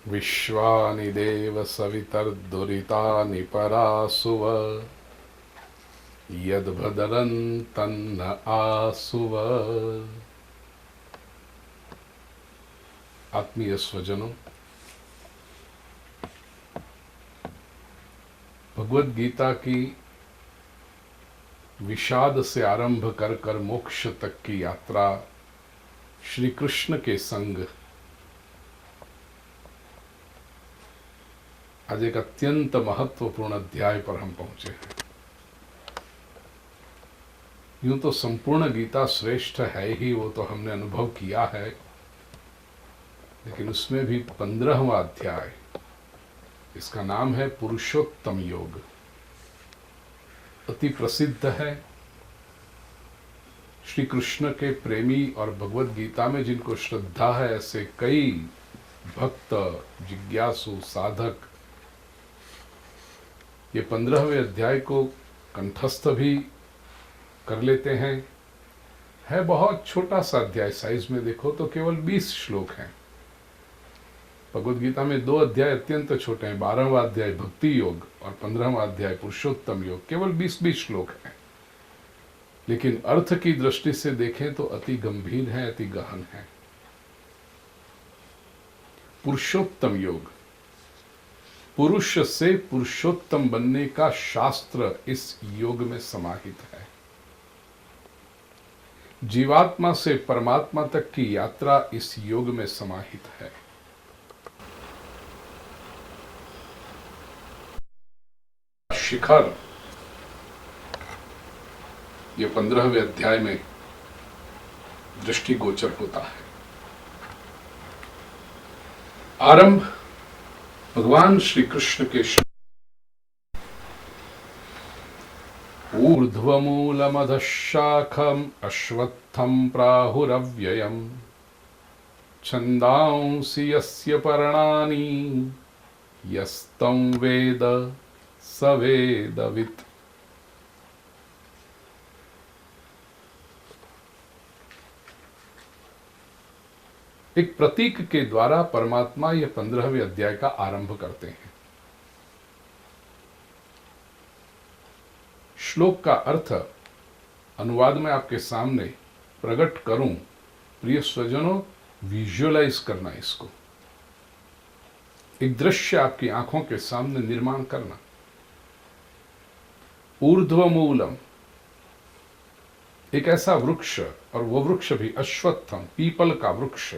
विश्वानि देव सवितर्दुरितानि परासुव यद्भदरन् तन्न आसुव। आत्मीय स्वजनों, भगवद गीता की विषाद से आरंभ कर कर मोक्ष तक की यात्रा श्री कृष्ण के संग आज एक अत्यंत महत्वपूर्ण अध्याय पर हम पहुंचे हैं। यूं तो संपूर्ण गीता श्रेष्ठ है ही, वो तो हमने अनुभव किया है, लेकिन उसमें भी 15वां अध्याय, इसका नाम है पुरुषोत्तम योग, अति प्रसिद्ध है। श्री कृष्ण के प्रेमी और भगवद गीता में जिनको श्रद्धा है, ऐसे कई भक्त, जिज्ञासु, साधक ये 15वें अध्याय को कंठस्थ भी कर लेते हैं। है बहुत छोटा सा अध्याय, साइज में देखो तो केवल 20 श्लोक हैं। भगवद गीता में 2 अध्याय अत्यंत छोटे हैं, 12वां अध्याय भक्ति योग और 15वां अध्याय पुरुषोत्तम योग, केवल 20-20 श्लोक हैं, लेकिन अर्थ की दृष्टि से देखें तो अति गंभीर है, अति गहन है। पुरुषोत्तम योग, पुरुष से पुरुषोत्तम बनने का शास्त्र इस योग में समाहित है। जीवात्मा से परमात्मा तक की यात्रा इस योग में समाहित है। शिखर ये 15वें अध्याय में दृष्टिगोचर होता है। आरंभ भगवान श्री कृष्ण के ऊर्ध्वमूलमधः शाखम् अश्वत्थं प्राहुरव्ययम् छन्दांसि यस्य पर्णानि यस्तं वेद स वेदवित्। एक प्रतीक के द्वारा परमात्मा यह 15वें अध्याय का आरंभ करते हैं। श्लोक का अर्थ अनुवाद में आपके सामने प्रकट करूं। प्रिय स्वजनों, विजुअलाइज करना, इसको एक दृश्य आपकी आंखों के सामने निर्माण करना। ऊर्ध्वमूलम, एक ऐसा वृक्ष, और वो वृक्ष भी अश्वत्थम, पीपल का वृक्ष,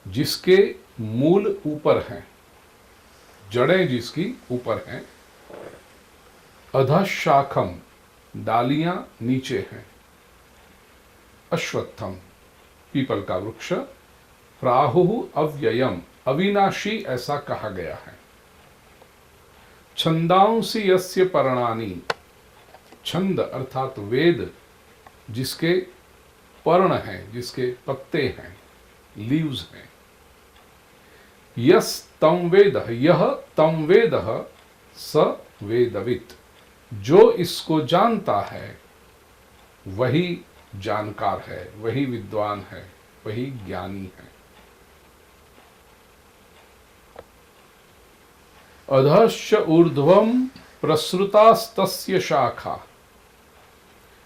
जिसके मूल ऊपर हैं, जड़ें जिसकी ऊपर हैं। अधः शाखम, डालियां नीचे हैं। अश्वत्थम, पीपल का वृक्ष। प्राहुः अव्ययम, अविनाशी ऐसा कहा गया है। छंदांसि यस्य पर्णानि, छंद अर्थात वेद जिसके पर्ण हैं, जिसके पत्ते हैं, लीव्स हैं। यस तम वेद, यह तम वेद स वेदवित्, जो इसको जानता है वही जानकार है, वही विद्वान है, वही ज्ञानी है। अधश्च ऊर्ध्वम प्रसृतास्तस्य शाखा,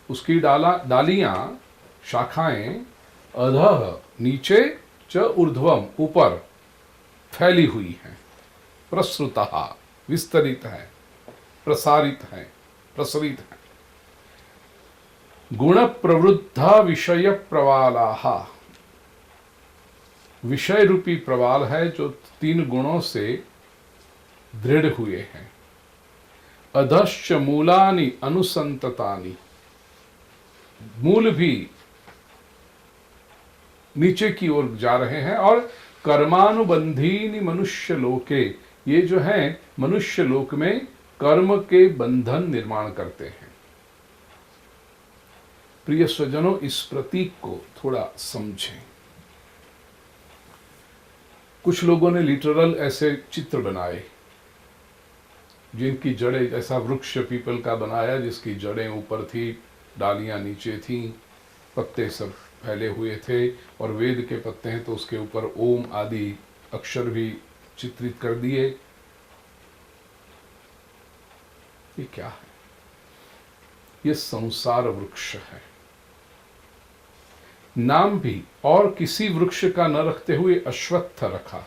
उसकी डालियां, शाखाएं, अधः नीचे, च ऊर्ध्वम ऊपर फैली हुई हैं। प्रसृतः विस्तरित है, प्रसारित है, प्रसरित है। गुण प्रवृद्धा विषय प्रवालाः, विषय रूपी प्रवाल है जो 3 गुणों से दृढ़ हुए हैं। अधश्च मूलानि अनुसंततानि, मूल भी नीचे की ओर जा रहे हैं। और कर्मानुबंधीनि मनुष्य लोके, ये जो है मनुष्य लोक में कर्म के बंधन निर्माण करते हैं। प्रिय स्वजनों, इस प्रतीक को थोड़ा समझें। कुछ लोगों ने लिटरल ऐसे चित्र बनाए, जिनकी जड़ें, ऐसा वृक्ष पीपल का बनाया जिसकी जड़ें ऊपर थी, डालियां नीचे थी, पत्ते सब फैले हुए थे, और वेद के पत्ते हैं तो उसके ऊपर ओम आदि अक्षर भी चित्रित कर दिए। ये क्या है? ये संसार वृक्ष है। नाम भी और किसी वृक्ष का न रखते हुए अश्वत्थ रखा।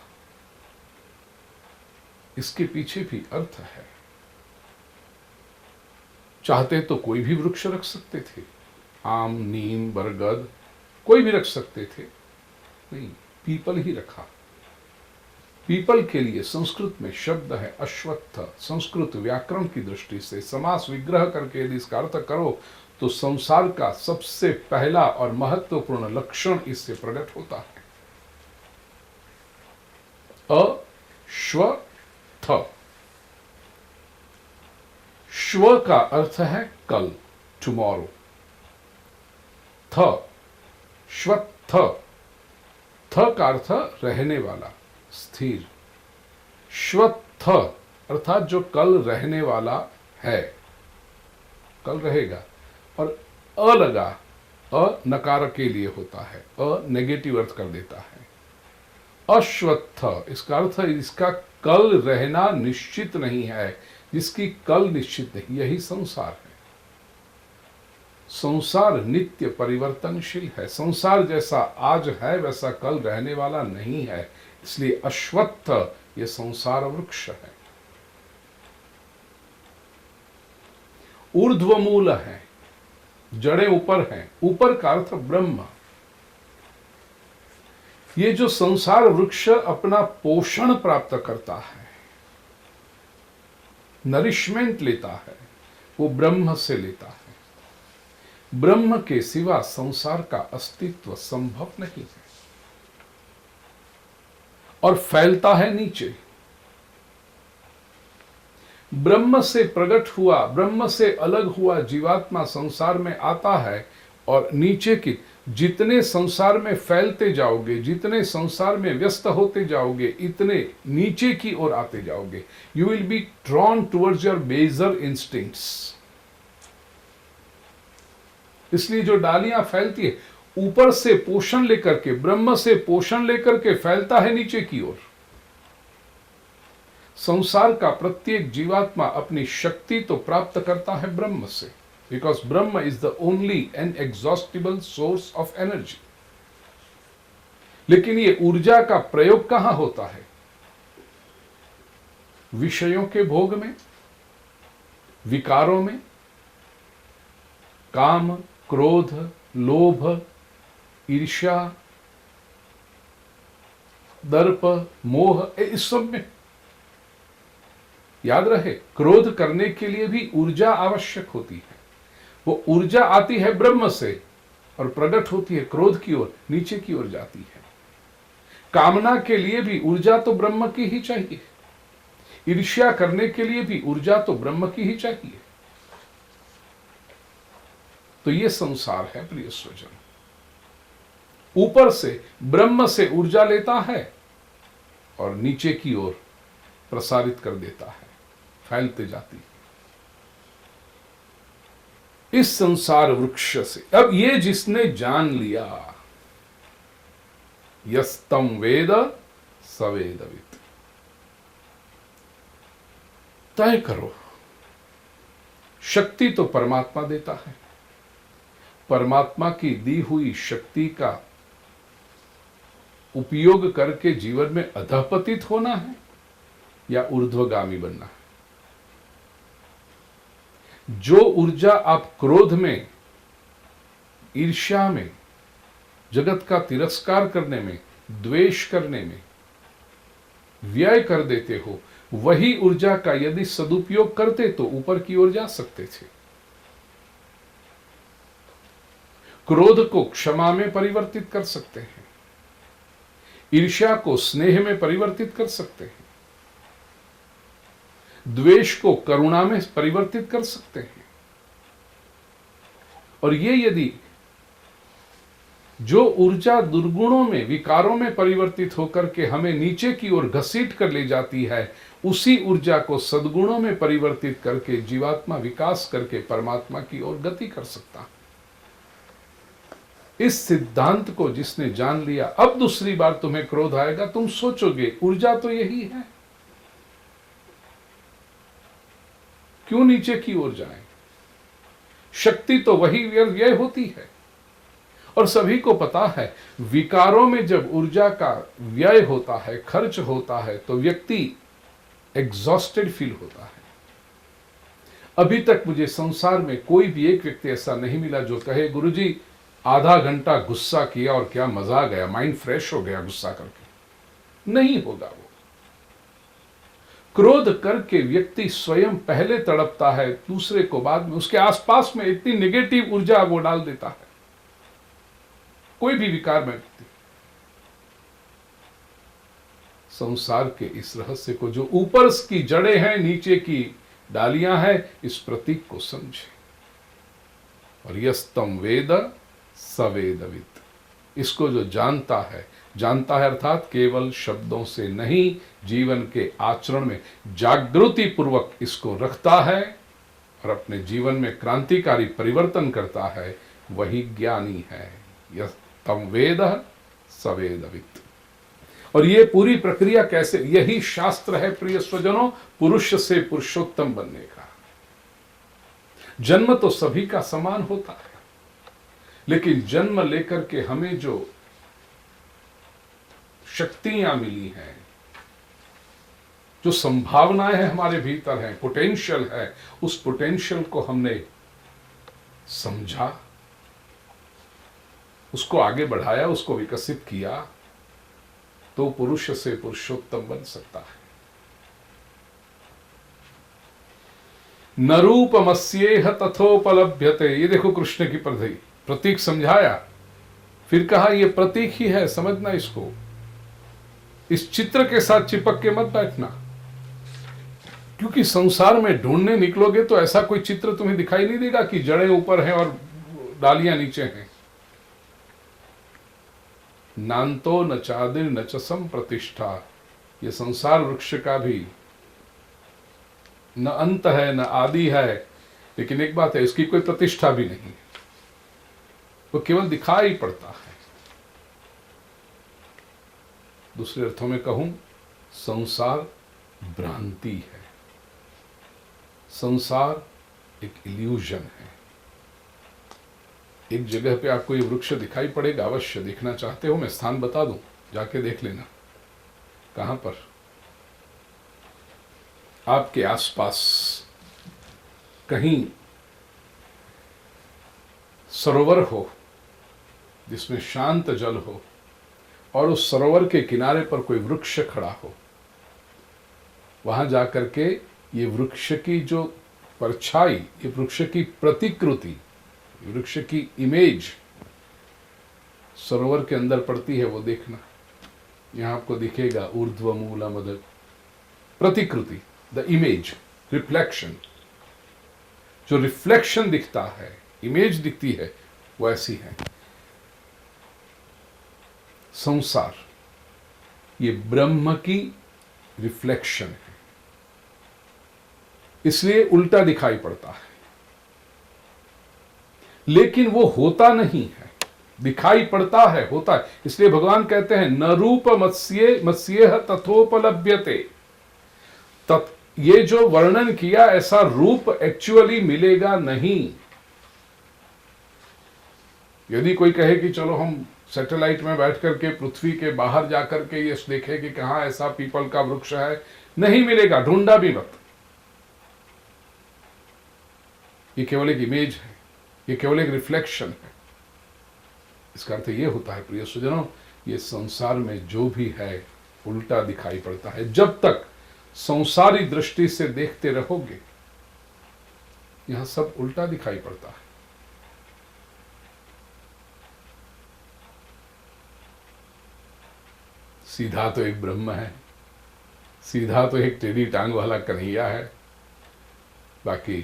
इसके पीछे भी अर्थ है। चाहते तो कोई भी वृक्ष रख सकते थे, आम, नीम, बरगद, कोई भी रख सकते थे, नहीं, पीपल ही रखा। पीपल के लिए संस्कृत में शब्द है अश्वत्थ। संस्कृत व्याकरण की दृष्टि से समास विग्रह करके यदि इसका अर्थ करो तो संसार का सबसे पहला और महत्वपूर्ण लक्षण इससे प्रकट होता है। अश्वत्थ। श्व का अर्थ है कल, टुमारो। थ, श्वत्थ। थ का अर्थ रहने वाला, स्थिर। श्वत्थ अर्थात जो कल रहने वाला है, कल रहेगा। और अ लगा, अ नकार के लिए होता है, अ नेगेटिव अर्थ कर देता है। अश्वत्थ इसका अर्थ है इसका कल रहना निश्चित नहीं है, जिसकी कल निश्चित नहीं, यही संसार है। संसार नित्य परिवर्तनशील है। संसार जैसा आज है वैसा कल रहने वाला नहीं है, इसलिए अश्वत्थ ये संसार वृक्ष है। ऊर्ध्वमूल है, जड़ें ऊपर हैं। ऊपर का अर्थ ब्रह्म। ये जो संसार वृक्ष अपना पोषण प्राप्त करता है, नरिशमेंट लेता है, वो ब्रह्म से लेता है। ब्रह्म के सिवा संसार का अस्तित्व संभव नहीं है और फैलता है नीचे। ब्रह्म से प्रकट हुआ, ब्रह्म से अलग हुआ जीवात्मा संसार में आता है और नीचे की जितने संसार में फैलते जाओगे, जितने संसार में व्यस्त होते जाओगे, इतने नीचे की ओर आते जाओगे। You will be drawn towards your baser instincts. इसलिए जो डालियां फैलती है ऊपर से पोषण लेकर के, ब्रह्म से पोषण लेकर के फैलता है नीचे की ओर। संसार का प्रत्येक जीवात्मा अपनी शक्ति तो प्राप्त करता है ब्रह्म से, because Brahma is the only and exhaustible source of energy. लेकिन ये ऊर्जा का प्रयोग कहां होता है? विषयों के भोग में, विकारों में, काम, क्रोध, लोभ, ईर्ष्या, दर्प, मोह, इस सब में। याद रहे, क्रोध करने के लिए भी ऊर्जा आवश्यक होती है। वो ऊर्जा आती है ब्रह्म से और प्रकट होती है क्रोध की ओर, नीचे की ओर जाती है। कामना के लिए भी ऊर्जा तो ब्रह्म की ही चाहिए। ईर्ष्या करने के लिए भी ऊर्जा तो ब्रह्म की ही चाहिए। तो ये संसार है प्रिय स्वजन। ऊपर से ब्रह्म से ऊर्जा लेता है और नीचे की ओर प्रसारित कर देता है, फैलते जाती है। इस संसार वृक्ष से अब ये जिसने जान लिया, यस्तम वेद सवेदवित्, तय करो। शक्ति तो परमात्मा देता है। परमात्मा की दी हुई शक्ति का उपयोग करके जीवन में अधःपतित होना है या ऊर्ध्वगामी बनना है। जो ऊर्जा आप क्रोध में, ईर्ष्या में, जगत का तिरस्कार करने में, द्वेष करने में व्यय कर देते हो, वही ऊर्जा का यदि सदुपयोग करते तो ऊपर की ओर जा सकते थे। क्रोध को क्षमा में परिवर्तित कर सकते हैं, ईर्ष्या को स्नेह में परिवर्तित कर सकते हैं, द्वेष को करुणा में परिवर्तित कर सकते हैं। और ये यदि जो ऊर्जा दुर्गुणों में, विकारों में परिवर्तित होकर के हमें नीचे की ओर घसीट कर ले जाती है, उसी ऊर्जा को सद्गुणों में परिवर्तित करके जीवात्मा विकास करके परमात्मा की ओर गति कर सकता है। इस सिद्धांत को जिसने जान लिया, अब दूसरी बार तुम्हें क्रोध आएगा, तुम सोचोगे ऊर्जा तो यही है, क्यों नीचे की ओर जाएं? शक्ति तो वही व्यय होती है। और सभी को पता है, विकारों में जब ऊर्जा का व्यय होता है, खर्च होता है, तो व्यक्ति एग्जॉस्टेड फील होता है। अभी तक मुझे संसार में कोई भी एक व्यक्ति ऐसा नहीं मिला जो कहे गुरुजी आधा घंटा गुस्सा किया और क्या मजा आ गया, माइंड फ्रेश हो गया गुस्सा करके। नहीं होगा वो। क्रोध करके व्यक्ति स्वयं पहले तड़पता है, दूसरे को बाद में। उसके आसपास में इतनी नेगेटिव ऊर्जा वो डाल देता है, कोई भी विकार में व्यक्ति। संसार के इस रहस्य को, जो ऊपर की जड़ें हैं, नीचे की डालियां हैं, इस प्रतीक को समझे। और यस्तम वेद सवेदवित, इसको जो जानता है अर्थात केवल शब्दों से नहीं, जीवन के आचरण में जागृति पूर्वक इसको रखता है और अपने जीवन में क्रांतिकारी परिवर्तन करता है, वही ज्ञानी है। यस्तम वेद सवेदवित। और ये पूरी प्रक्रिया कैसे, यही शास्त्र है प्रिय स्वजनों, पुरुष से पुरुषोत्तम बनने का। जन्म तो सभी का समान होता है, लेकिन जन्म लेकर के हमें जो शक्तियां मिली हैं, जो संभावनाएं हैं हमारे भीतर हैं, पोटेंशियल है, उस पोटेंशियल को हमने समझा, उसको आगे बढ़ाया, उसको विकसित किया, तो पुरुष से पुरुषोत्तम बन सकता है। न रूपमस्येह तथोपलभ्यते, ये देखो कृष्ण की प्रतीक समझाया, फिर कहा ये प्रतीक ही है, समझना इसको। इस चित्र के साथ चिपक के मत बैठना, क्योंकि संसार में ढूंढने निकलोगे तो ऐसा कोई चित्र तुम्हें दिखाई नहीं देगा कि जड़ें ऊपर हैं और डालियां नीचे हैं। नान्तो न चादिर न च संप्रतिष्ठा, ये संसार वृक्ष का भी न अंत है न आदि है, लेकिन एक बात है, इसकी कोई प्रतिष्ठा भी नहीं, वो केवल दिखाई पड़ता है। दूसरे अर्थों में कहूं, संसार भ्रांति है, संसार एक इल्यूजन है। एक जगह पे आपको ये वृक्ष दिखाई पड़ेगा, अवश्य देखना चाहते हो, मैं स्थान बता दूं, जाके देख लेना। कहां पर? आपके आसपास कहीं सरोवर हो जिसमें शांत जल हो, और उस सरोवर के किनारे पर कोई वृक्ष खड़ा हो, वहां जाकर के ये वृक्ष की जो परछाई, ये वृक्ष की प्रतिकृति, वृक्ष की इमेज सरोवर के अंदर पड़ती है, वो देखना। यहां आपको दिखेगा ऊर्ध्व मूलम, प्रतिकृति, द इमेज, रिफ्लेक्शन। जो रिफ्लेक्शन दिखता है, इमेज दिखती है, वो ऐसी है। संसार ये ब्रह्म की रिफ्लेक्शन है, इसलिए उल्टा दिखाई पड़ता है, लेकिन वो होता नहीं है। दिखाई पड़ता है, होता है। इसलिए भगवान कहते हैं न रूप मत्स्येह तथोपलभ्यते, ये जो वर्णन किया ऐसा रूप एक्चुअली मिलेगा नहीं। यदि कोई कहे कि चलो हम सैटेलाइट में बैठ करके पृथ्वी के बाहर जाकर के ये देखें कि कहां ऐसा पीपल का वृक्ष है, नहीं मिलेगा, ढूंढा भी मत। ये केवल एक इमेज है, ये केवल एक रिफ्लेक्शन है। इसका अर्थ ये होता है प्रिय सुजनों, ये संसार में जो भी है उल्टा दिखाई पड़ता है। जब तक संसारी दृष्टि से देखते रहोगे, यहां सब उल्टा दिखाई पड़ता है। सीधा तो एक ब्रह्म है, सीधा तो एक टेढ़ी टांग वाला कन्हैया है। बाकी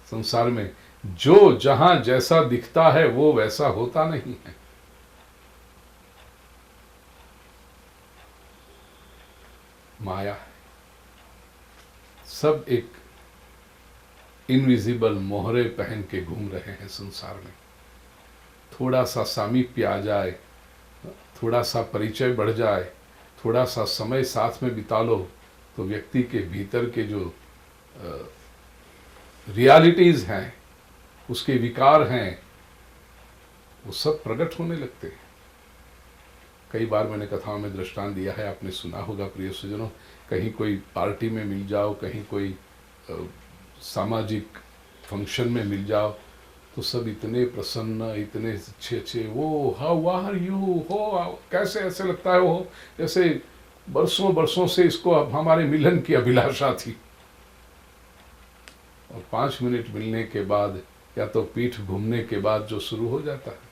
संसार में जो जहां जैसा दिखता है वो वैसा होता नहीं है। माया है, सब एक इनविजिबल मोहरे पहन के घूम रहे हैं संसार में। थोड़ा सा सामीप्य आ जाए, थोड़ा सा परिचय बढ़ जाए, थोड़ा सा समय साथ में बिता लो, तो व्यक्ति के भीतर के जो रियलिटीज़ हैं, उसके विकार हैं, वो सब प्रकट होने लगते हैं। कई बार मैंने कथाओं में दृष्टांत दिया है, आपने सुना होगा प्रिय सुजनों, कहीं कोई पार्टी में मिल जाओ, कहीं कोई सामाजिक फंक्शन में मिल जाओ, तो सब इतने प्रसन्न, इतने अच्छे अच्छे, वो हाउ आर यू, हो कैसे, ऐसे लगता है वो जैसे बरसों बरसों से इसको अब हमारे मिलन की अभिलाषा थी। और 5 मिनट मिलने के बाद या तो पीठ घूमने के बाद जो शुरू हो जाता है।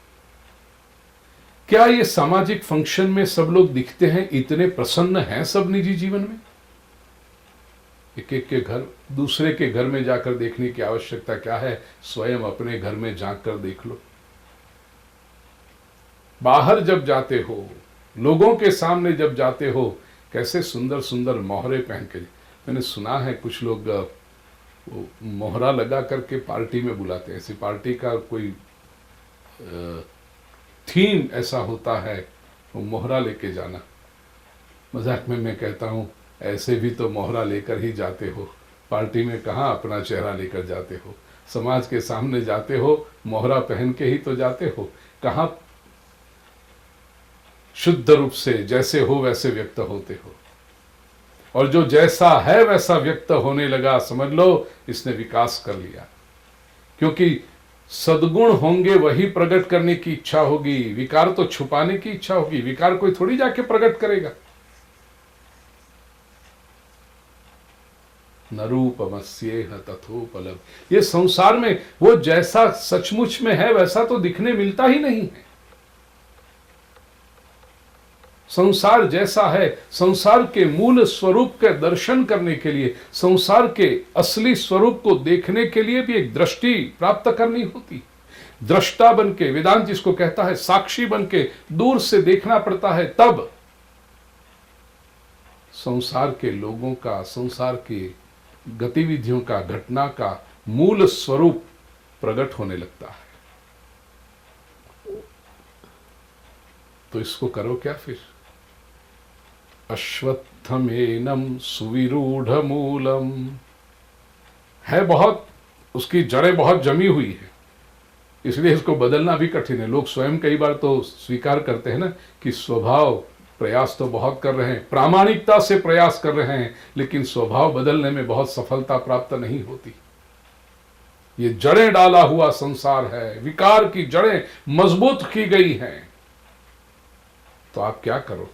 क्या ये सामाजिक फंक्शन में सब लोग दिखते हैं इतने प्रसन्न हैं सब निजी जीवन में? एक एक के घर, दूसरे के घर में जाकर देखने की आवश्यकता क्या है? स्वयं अपने घर में झांक कर देख लो। बाहर जब जाते हो, लोगों के सामने जब जाते हो, कैसे सुंदर सुंदर मोहरे पहन के, मैंने सुना है कुछ लोग मोहरा लगा करके पार्टी में बुलाते हैं। ऐसी पार्टी का कोई थीम ऐसा होता है, वो मोहरा लेके जाना। मजाक में मैं कहता हूँ, ऐसे भी तो मोहरा लेकर ही जाते हो, पार्टी में कहाँ अपना चेहरा लेकर जाते हो? समाज के सामने जाते हो, मोहरा पहन के ही तो जाते हो। कहाँ शुद्ध रूप से जैसे हो वैसे व्यक्त होते हो? और जो जैसा है वैसा व्यक्त होने लगा, समझ लो इसने विकास कर लिया। क्योंकि सद्गुण होंगे वही प्रकट करने की इच्छा होगी, विकार तो छुपाने की इच्छा होगी। विकार कोई थोड़ी जाके प्रकट करेगा। न रूपमस्येह तथोपलब्ध, ये संसार में वो जैसा सचमुच में है वैसा तो दिखने मिलता ही नहीं है। संसार जैसा है, संसार के मूल स्वरूप के दर्शन करने के लिए, संसार के असली स्वरूप को देखने के लिए भी एक दृष्टि प्राप्त करनी होती। दृष्टा बन के, वेदांत जिसको कहता है साक्षी बन के दूर से देखना पड़ता है, तब संसार के लोगों का, संसार की गतिविधियों का, घटना का मूल स्वरूप प्रकट होने लगता है। तो इसको करो क्या फिर? अश्वत्थमेनम सुविरूढ़ मूलम, है बहुत, उसकी जड़ें बहुत जमी हुई है, इसलिए इसको बदलना भी कठिन है। लोग स्वयं कई बार तो स्वीकार करते हैं ना कि स्वभाव प्रयास तो बहुत कर रहे हैं, प्रामाणिकता से प्रयास कर रहे हैं, लेकिन स्वभाव बदलने में बहुत सफलता प्राप्त नहीं होती। ये जड़ें डाला हुआ संसार है, विकार की जड़ें मजबूत की गई हैं। तो आप क्या करो?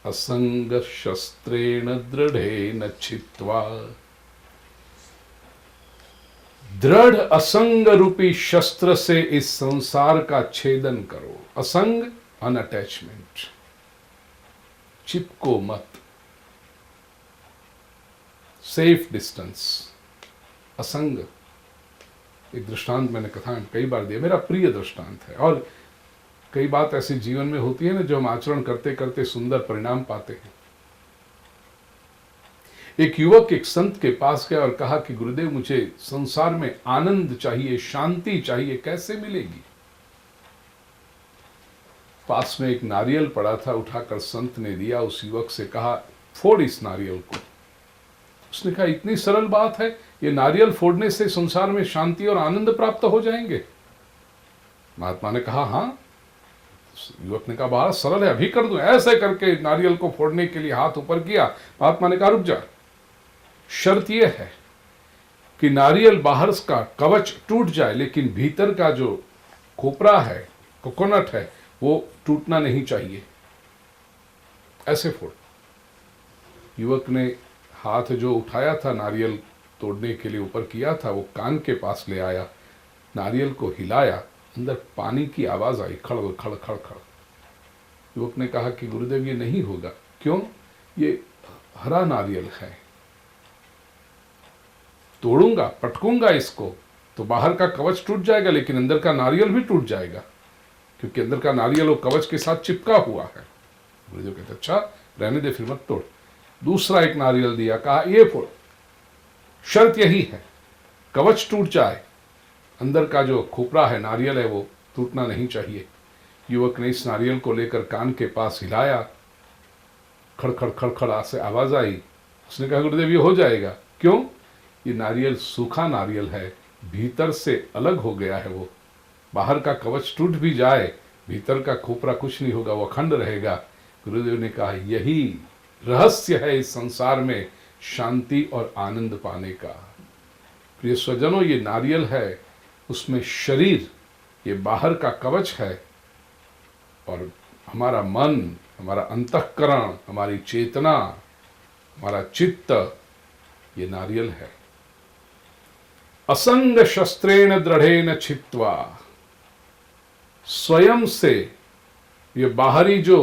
असंग शस्त्रेण दृढ़ेन छित्त्वा, दृढ़ असंग रूपी शस्त्र से इस संसार का छेदन करो। असंग, अनअटैचमेंट, चिपको मत, सेफ डिस्टेंस। असंग, एक दृष्टांत मैंने कथा में कई बार दिया, मेरा प्रिय दृष्टांत है। और कई बात ऐसी जीवन में होती है ना, जो हम आचरण करते करते सुंदर परिणाम पाते हैं। एक युवक एक संत के पास गया और कहा कि गुरुदेव, मुझे संसार में आनंद चाहिए, शांति चाहिए, कैसे मिलेगी? पास में एक नारियल पड़ा था, उठाकर संत ने दिया। उस युवक से कहा, फोड़ इस नारियल को। उसने कहा, इतनी सरल बात है, ये नारियल फोड़ने से संसार में शांति और आनंद प्राप्त हो जाएंगे? महात्मा ने कहा, हाँ। युवक ने कहा, बड़ा सरल है, अभी कर दूं। ऐसे करके नारियल को फोड़ने के लिए हाथ ऊपर किया। महात्मा ने कहा, रुक जा, शर्त यह है कि नारियल बाहर का कवच टूट जाए, लेकिन भीतर का जो खोपरा है, कोकोनट है, वो टूटना नहीं चाहिए। ऐसे फोड़। युवक ने हाथ जो उठाया था नारियल तोड़ने के लिए ऊपर किया था, वो कान के पास ले आया, नारियल को हिलाया, अंदर पानी की आवाज आई, खड़ खड़ खड़ खड़। युवक ने कहा कि गुरुदेव, ये नहीं होगा। क्यों? ये हरा नारियल है, तोड़ूंगा, पटकूंगा इसको तो बाहर का कवच टूट जाएगा, लेकिन अंदर का नारियल भी टूट जाएगा, क्योंकि अंदर का नारियल वो कवच के साथ चिपका हुआ है। गुरुदेव कहते, अच्छा रहने दे, फिर मत तोड़। दूसरा एक नारियल दिया, कहा, ये फोड़। शर्त यही है, कवच टूट जाए, अंदर का जो खोपरा है, नारियल है, वो टूटना नहीं चाहिए। युवक ने इस नारियल को लेकर कान के पास हिलाया, खड़खड़ खड़खड़ से आवाज आई। उसने कहा गुरुदेव ये हो जाएगा। क्यों? ये नारियल सूखा नारियल है, भीतर से अलग हो गया है। वो बाहर का कवच टूट भी जाए, भीतर का खोपरा कुछ नहीं होगा, वो अखंड रहेगा। गुरुदेव ने कहा यही रहस्य है इस संसार में शांति और आनंद पाने का। प्रिय स्वजनों, ये नारियल है, उसमें शरीर ये बाहर का कवच है, और हमारा मन, हमारा अंतःकरण, हमारी चेतना, हमारा चित्त ये नारियल है। असंग शस्त्रेण दृढ़ेन छित्त्वा, स्वयं से ये बाहरी जो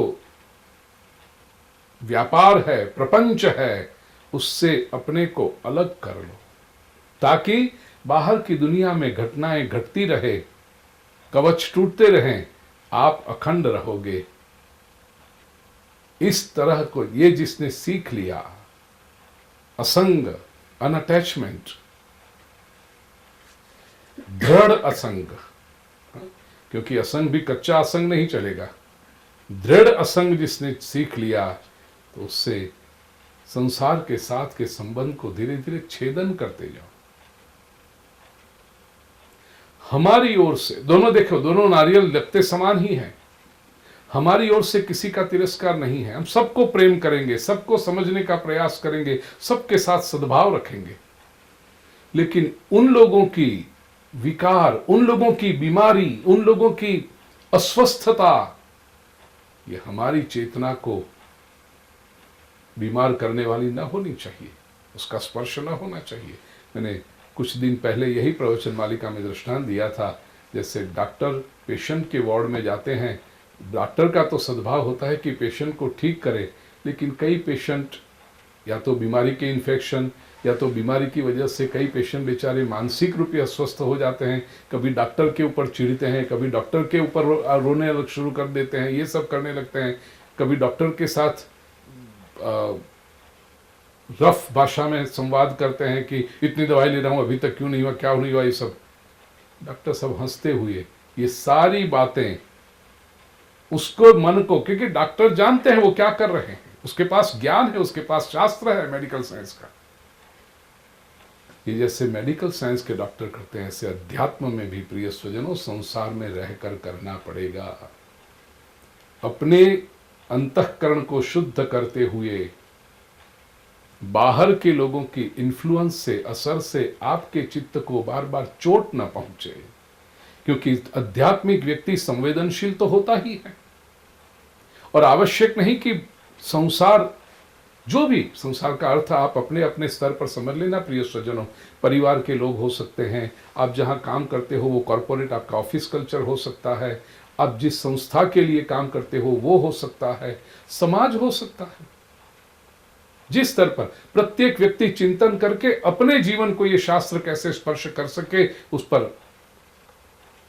व्यापार है, प्रपंच है, उससे अपने को अलग कर लो, ताकि बाहर की दुनिया में घटनाएं घटती रहे, कवच टूटते रहें, आप अखंड रहोगे। इस तरह को ये जिसने सीख लिया, असंग, अनअटैचमेंट, दृढ़ असंग, क्योंकि असंग भी कच्चा असंग नहीं चलेगा, दृढ़ असंग जिसने सीख लिया तो उससे संसार के साथ के संबंध को धीरे धीरे छेदन करते जाओ। हमारी ओर से दोनों, देखो दोनों नारियल लगते समान ही हैं, हमारी ओर से किसी का तिरस्कार नहीं है। हम सबको प्रेम करेंगे, सबको समझने का प्रयास करेंगे, सबके साथ सद्भाव रखेंगे, लेकिन उन लोगों की विकार, उन लोगों की बीमारी, उन लोगों की अस्वस्थता, ये हमारी चेतना को बीमार करने वाली ना होनी चाहिए, उसका स्पर्श ना होना चाहिए। मैंने कुछ दिन पहले यही प्रवचन मालिका में दृष्टांत दिया था। जैसे डॉक्टर पेशेंट के वार्ड में जाते हैं, डॉक्टर का तो सद्भाव होता है कि पेशेंट को ठीक करे, लेकिन कई पेशेंट या तो बीमारी के इन्फेक्शन या तो बीमारी की वजह से कई पेशेंट बेचारे मानसिक रूप से अस्वस्थ हो जाते हैं, कभी डॉक्टर के ऊपर चिढ़ते हैं, कभी डॉक्टर के ऊपर रोने शुरू कर देते हैं, ये सब करने लगते हैं, कभी डॉक्टर के साथ रफ भाषा में संवाद करते हैं कि इतनी दवाई ले रहा हूं अभी तक क्यों नहीं हुआ, क्या नहीं हुआ, ये सब। डॉक्टर सब हंसते हुए ये सारी बातें उसको मन को, क्योंकि डॉक्टर जानते हैं वो क्या कर रहे हैं, उसके पास ज्ञान है, उसके पास शास्त्र है मेडिकल साइंस का। ये जैसे मेडिकल साइंस के डॉक्टर करते हैं, ऐसे अध्यात्म में भी प्रिय स्वजनों संसार में रहकर करना पड़ेगा। अपने अंतःकरण को शुद्ध करते हुए बाहर के लोगों की इन्फ्लुएंस से, असर से आपके चित्त को बार बार चोट न पहुंचे, क्योंकि आध्यात्मिक व्यक्ति संवेदनशील तो होता ही है, और आवश्यक नहीं कि संसार, जो भी संसार का अर्थ आप अपने अपने स्तर पर समझ लेना प्रिय स्वजनों। परिवार के लोग हो सकते हैं, आप जहां काम करते हो वो कॉरपोरेट आपका ऑफिस कल्चर हो सकता है, आप जिस संस्था के लिए काम करते हो वो हो सकता है, समाज हो सकता है। जिस स्तर पर प्रत्येक व्यक्ति चिंतन करके अपने जीवन को ये शास्त्र कैसे स्पर्श कर सके उस पर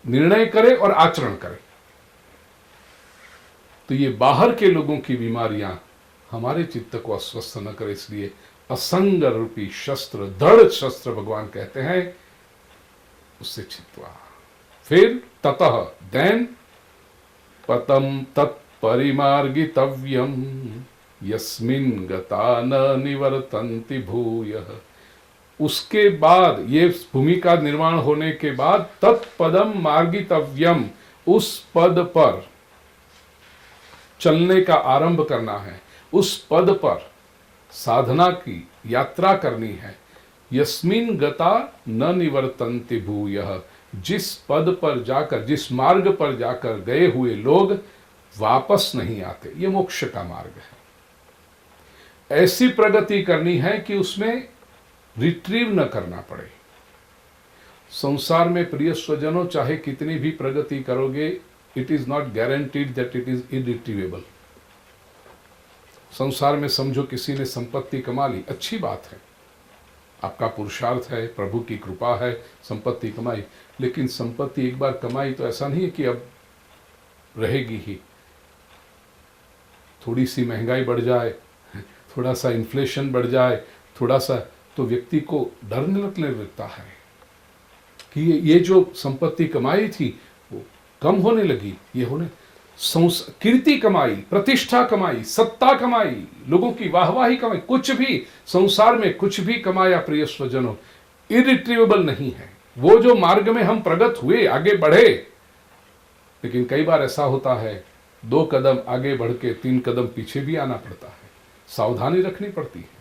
निर्णय करे और आचरण करे। तो ये बाहर के लोगों की बीमारियां हमारे चित्त को अस्वस्थ न करे, इसलिए असंग रूपी शस्त्र, दृढ़ शस्त्र भगवान कहते हैं, उससे छित्वा। फिर ततः देन पतम तत्परिमार्गितव्यम यस्मिन् गता न निवर्तन्ति भूयः। उसके बाद ये भूमि का निर्माण होने के बाद तत्पदम मार्गितव्यम, उस पद पर चलने का आरंभ करना है, उस पद पर साधना की यात्रा करनी है। यस्मिन् गता न निवर्तन्ति भूयः, जिस पद पर जाकर, जिस मार्ग पर जाकर गए हुए लोग वापस नहीं आते, ये मोक्ष का मार्ग है। ऐसी प्रगति करनी है कि उसमें रिट्रीव न करना पड़े। संसार में प्रिय स्वजनों चाहे कितनी भी प्रगति करोगे, it is not guaranteed that it is irretrievable. संसार में समझो किसी ने संपत्ति कमा ली, अच्छी बात है, आपका पुरुषार्थ है, प्रभु की कृपा है, संपत्ति कमाई, लेकिन संपत्ति एक बार कमाई तो ऐसा नहीं है कि अब रहेगी ही। थोड़ी सी महंगाई बढ़ जाए, थोड़ा सा इन्फ्लेशन बढ़ जाए, थोड़ा सा, तो व्यक्ति को डरने लगने लगता है कि ये जो संपत्ति कमाई थी वो कम होने लगी, ये होने कीर्ति कमाई, प्रतिष्ठा कमाई, सत्ता कमाई, लोगों की वाहवाही कमाई, कुछ भी संसार में कुछ भी कमाया प्रिय स्वजनों, इरिट्रीवेबल नहीं है। वो जो मार्ग में हम प्रगत हुए, आगे बढ़े, लेकिन कई बार ऐसा होता है 2 कदम आगे बढ़ के 3 कदम पीछे भी आना पड़ता है, सावधानी रखनी पड़ती है।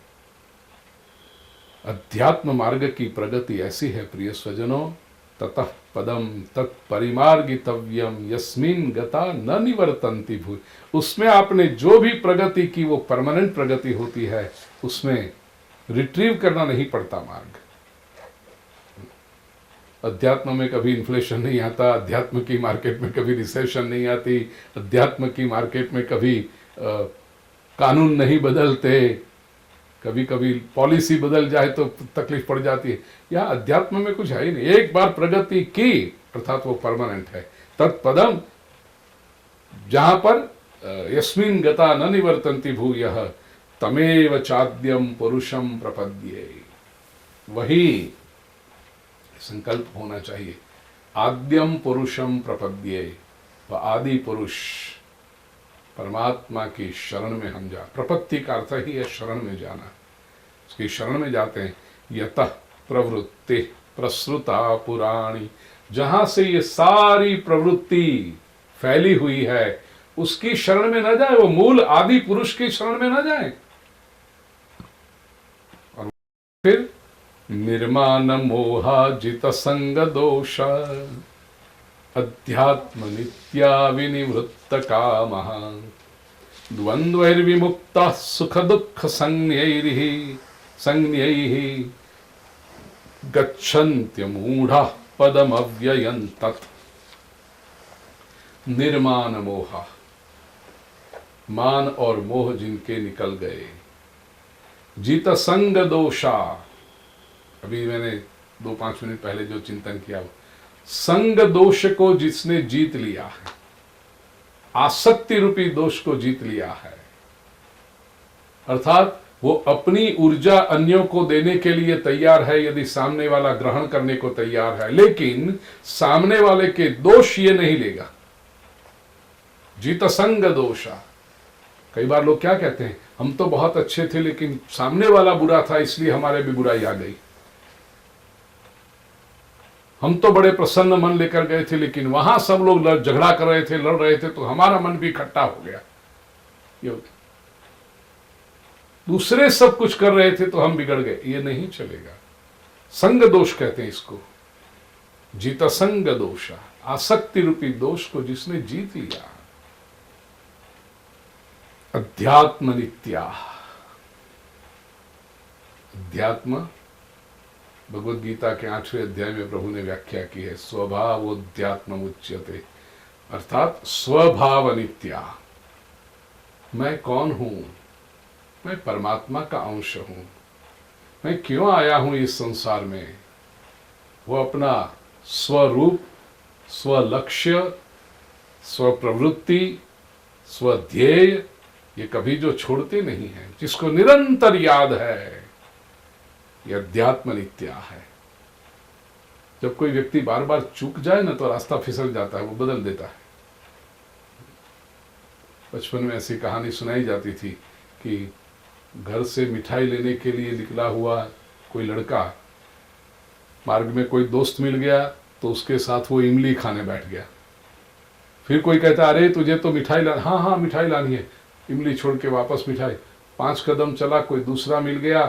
अध्यात्म मार्ग की प्रगति ऐसी है प्रिय स्वजनों, ततः पदम तत्परिमार्गितव्यम यस्मिन गता न निवर्तन्ति भूय। उसमें आपने जो भी प्रगति की वो परमानेंट प्रगति होती है, उसमें रिट्रीव करना नहीं पड़ता मार्ग। अध्यात्म में कभी इन्फ्लेशन नहीं आता, अध्यात्म की मार्केट में कभी रिसेशन नहीं आती, अध्यात्म की मार्केट में कभी कानून नहीं बदलते, कभी कभी पॉलिसी बदल जाए तो तकलीफ पड़ जाती है। यहाँ अध्यात्म में कुछ है ही नहीं, एक बार प्रगति की अर्थात वो परमानेंट है। तत्पदम, जहां पर यस्मिन गता न निवर्तन्ति भूयः तमेव चाद्यम पुरुषम प्रपद्ये, वही संकल्प होना चाहिए, आद्यम पुरुषम प्रपद्ये, व आदि पुरुष परमात्मा की शरण में हम जा। प्रपत्ति का अर्थ ही है शरण में जाना, उसकी शरण में जाते हैं। यतः प्रवृत्ति प्रसृता पुराणी, जहां से ये सारी प्रवृत्ति फैली हुई है उसकी शरण में न जाए, वो मूल आदि पुरुष की शरण में न जाए। और फिर निर्माण मोहा जित संग दोष अध्यात्म नित्या विनिवृत्त कामः द्वंद्वैर्विमुक्तः सुख दुःख संज्ञैः गच्छन्त्यमूढ़ः पदमव्ययं तत्। निर्मान मोह, मान और मोह जिनके निकल गए, जित संग दोषा, अभी मैंने 2-5 मिनट पहले जो चिंतन किया, संग दोष को जिसने जीत लिया है, आसक्ति रूपी दोष को जीत लिया है, अर्थात वो अपनी ऊर्जा अन्यों को देने के लिए तैयार है यदि सामने वाला ग्रहण करने को तैयार है, लेकिन सामने वाले के दोष ये नहीं लेगा। जीत संग दोषा। कई बार लोग क्या कहते हैं, हम तो बहुत अच्छे थे लेकिन सामने वाला बुरा था इसलिए हमारे भी बुराई आ गई। हम तो बड़े प्रसन्न मन लेकर गए थे लेकिन वहां सब लोग झगड़ा कर रहे थे, लड़ रहे थे, तो हमारा मन भी इकट्ठा हो गया। ये दूसरे सब कुछ कर रहे थे तो हम बिगड़ गए, ये नहीं चलेगा। संग दोष कहते हैं इसको, जीत संग दोष, आसक्ति रूपी दोष को जिसने जीत लिया। अध्यात्म नित्या, अध्यात्म भगवद गीता के 8वें अध्याय में प्रभु ने व्याख्या की है, स्वभावोध्यात्म उच्यते, अर्थात स्वभाव नित्या। मैं कौन हूं? मैं परमात्मा का अंश हूं। मैं क्यों आया हूं इस संसार में? वो अपना स्वरूप, स्वलक्ष्य, स्वप्रवृत्ति, स्वध्येय ये कभी जो छोड़ते नहीं है, जिसको निरंतर याद है, ये अध्यात्म नित्या है। जब कोई व्यक्ति बार बार चूक जाए ना तो रास्ता फिसल जाता है, वो बदल देता है। बचपन में ऐसी कहानी सुनाई जाती थी कि घर से मिठाई लेने के लिए निकला हुआ कोई लड़का, मार्ग में कोई दोस्त मिल गया तो उसके साथ वो इमली खाने बैठ गया। फिर कोई कहता अरे तुझे तो मिठाई लानी, हाँ हाँ मिठाई लानी है, इमली छोड़ के वापस मिठाई। 5 कदम चला, कोई दूसरा मिल गया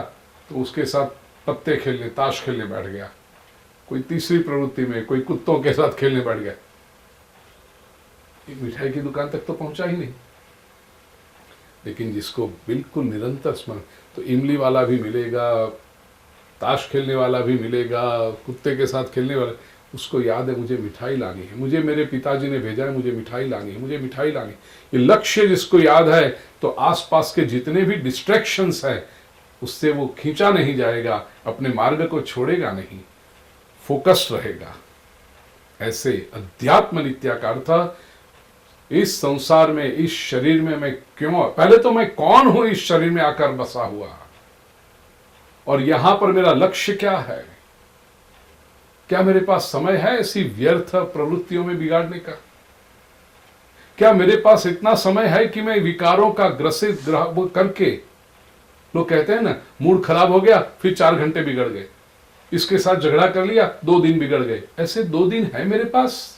तो उसके साथ पत्ते खेलने, ताश खेलने बैठ गया। कोई तीसरी प्रवृत्ति में कोई कुत्तों के साथ खेलने बैठ गया। मिठाई की दुकान तक तो पहुंचा ही नहीं। लेकिन जिसको बिल्कुल निरंतर स्मरण, तो इमली वाला भी मिलेगा, ताश खेलने वाला भी मिलेगा, कुत्ते के साथ खेलने वाला, उसको याद है मुझे मिठाई लानी है, मुझे मेरे पिताजी ने भेजा है, मुझे मिठाई लानी है, मुझे मिठाई लानी है। ये लक्ष्य जिसको याद है तो आसपास के जितने भी डिस्ट्रैक्शंस हैं उससे वो खींचा नहीं जाएगा, अपने मार्ग को छोड़ेगा नहीं, फोकस रहेगा। ऐसे अध्यात्म नित्या का अर्थ, इस संसार में, इस शरीर में मैं क्यों, पहले तो मैं कौन हूं इस शरीर में आकर बसा हुआ, और यहां पर मेरा लक्ष्य क्या है? क्या मेरे पास समय है ऐसी व्यर्थ प्रवृत्तियों में बिगाड़ने का? क्या मेरे पास इतना समय है कि मैं विकारों का ग्रसित करके, लोग कहते हैं ना, मूड खराब हो गया फिर 4 घंटे बिगड़ गए, इसके साथ झगड़ा कर लिया 2 दिन बिगड़ गए, ऐसे 2 दिन है मेरे पास?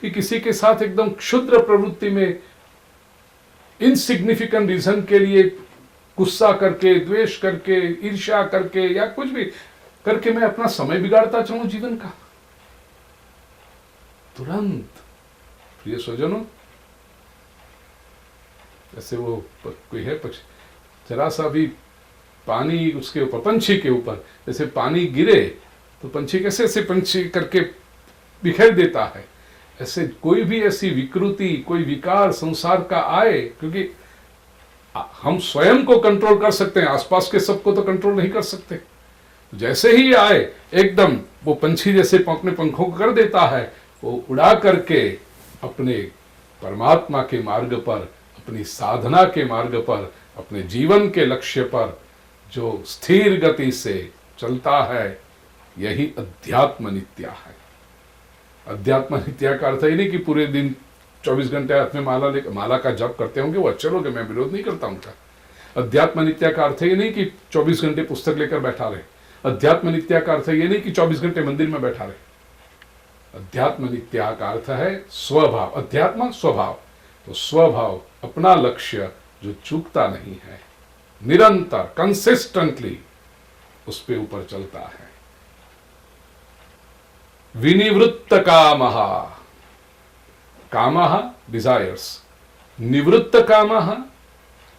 कि किसी के साथ एकदम क्षुद्र प्रवृत्ति में इनसिग्निफिकेंट रीजन के लिए गुस्सा करके, द्वेष करके, ईर्ष्या करके या कुछ भी करके मैं अपना समय बिगाड़ता चलूं जीवन का? तुरंत प्रिय स्वजनों, जैसे वो कोई है जरा सा भी पानी उसके ऊपर, पंछी के ऊपर जैसे पानी गिरे तो पंछी कैसे ऐसे पंछी करके बिखेर देता है, ऐसे कोई भी ऐसी विकृति, कोई विकार संसार का आए, क्योंकि हम स्वयं को कंट्रोल कर सकते हैं, आसपास के सबको तो कंट्रोल नहीं कर सकते। जैसे ही आए एकदम वो पंछी जैसे अपने पंखों को कर देता है, वो उड़ा करके अपने परमात्मा के मार्ग पर, अपनी साधना के मार्ग पर, अपने जीवन के लक्ष्य पर जो स्थिर गति से चलता है, यही अध्यात्म नित्या है। अध्यात्म नित्या का अर्थ ही नहीं कि पूरे दिन 24 घंटे हाथ में माला का जप करते होंगे, वो अच्छे लोग, मैं विरोध नहीं करता उनका। अध्यात्म नित्या का अर्थ ये नहीं कि 24 घंटे पुस्तक लेकर बैठा रहे। अध्यात्म नित्या का अर्थ ये नहीं कि 24 घंटे मंदिर में बैठा रहे। अध्यात्म नित्या का अर्थ है स्वभाव। अध्यात्म स्वभाव, तो स्वभाव अपना लक्ष्य जो चूकता नहीं है, निरंतर कंसिस्टेंटली उस पे ऊपर चलता है। विनिवृत्त कामः, कामः डिजायर्स, निवृत्त कामः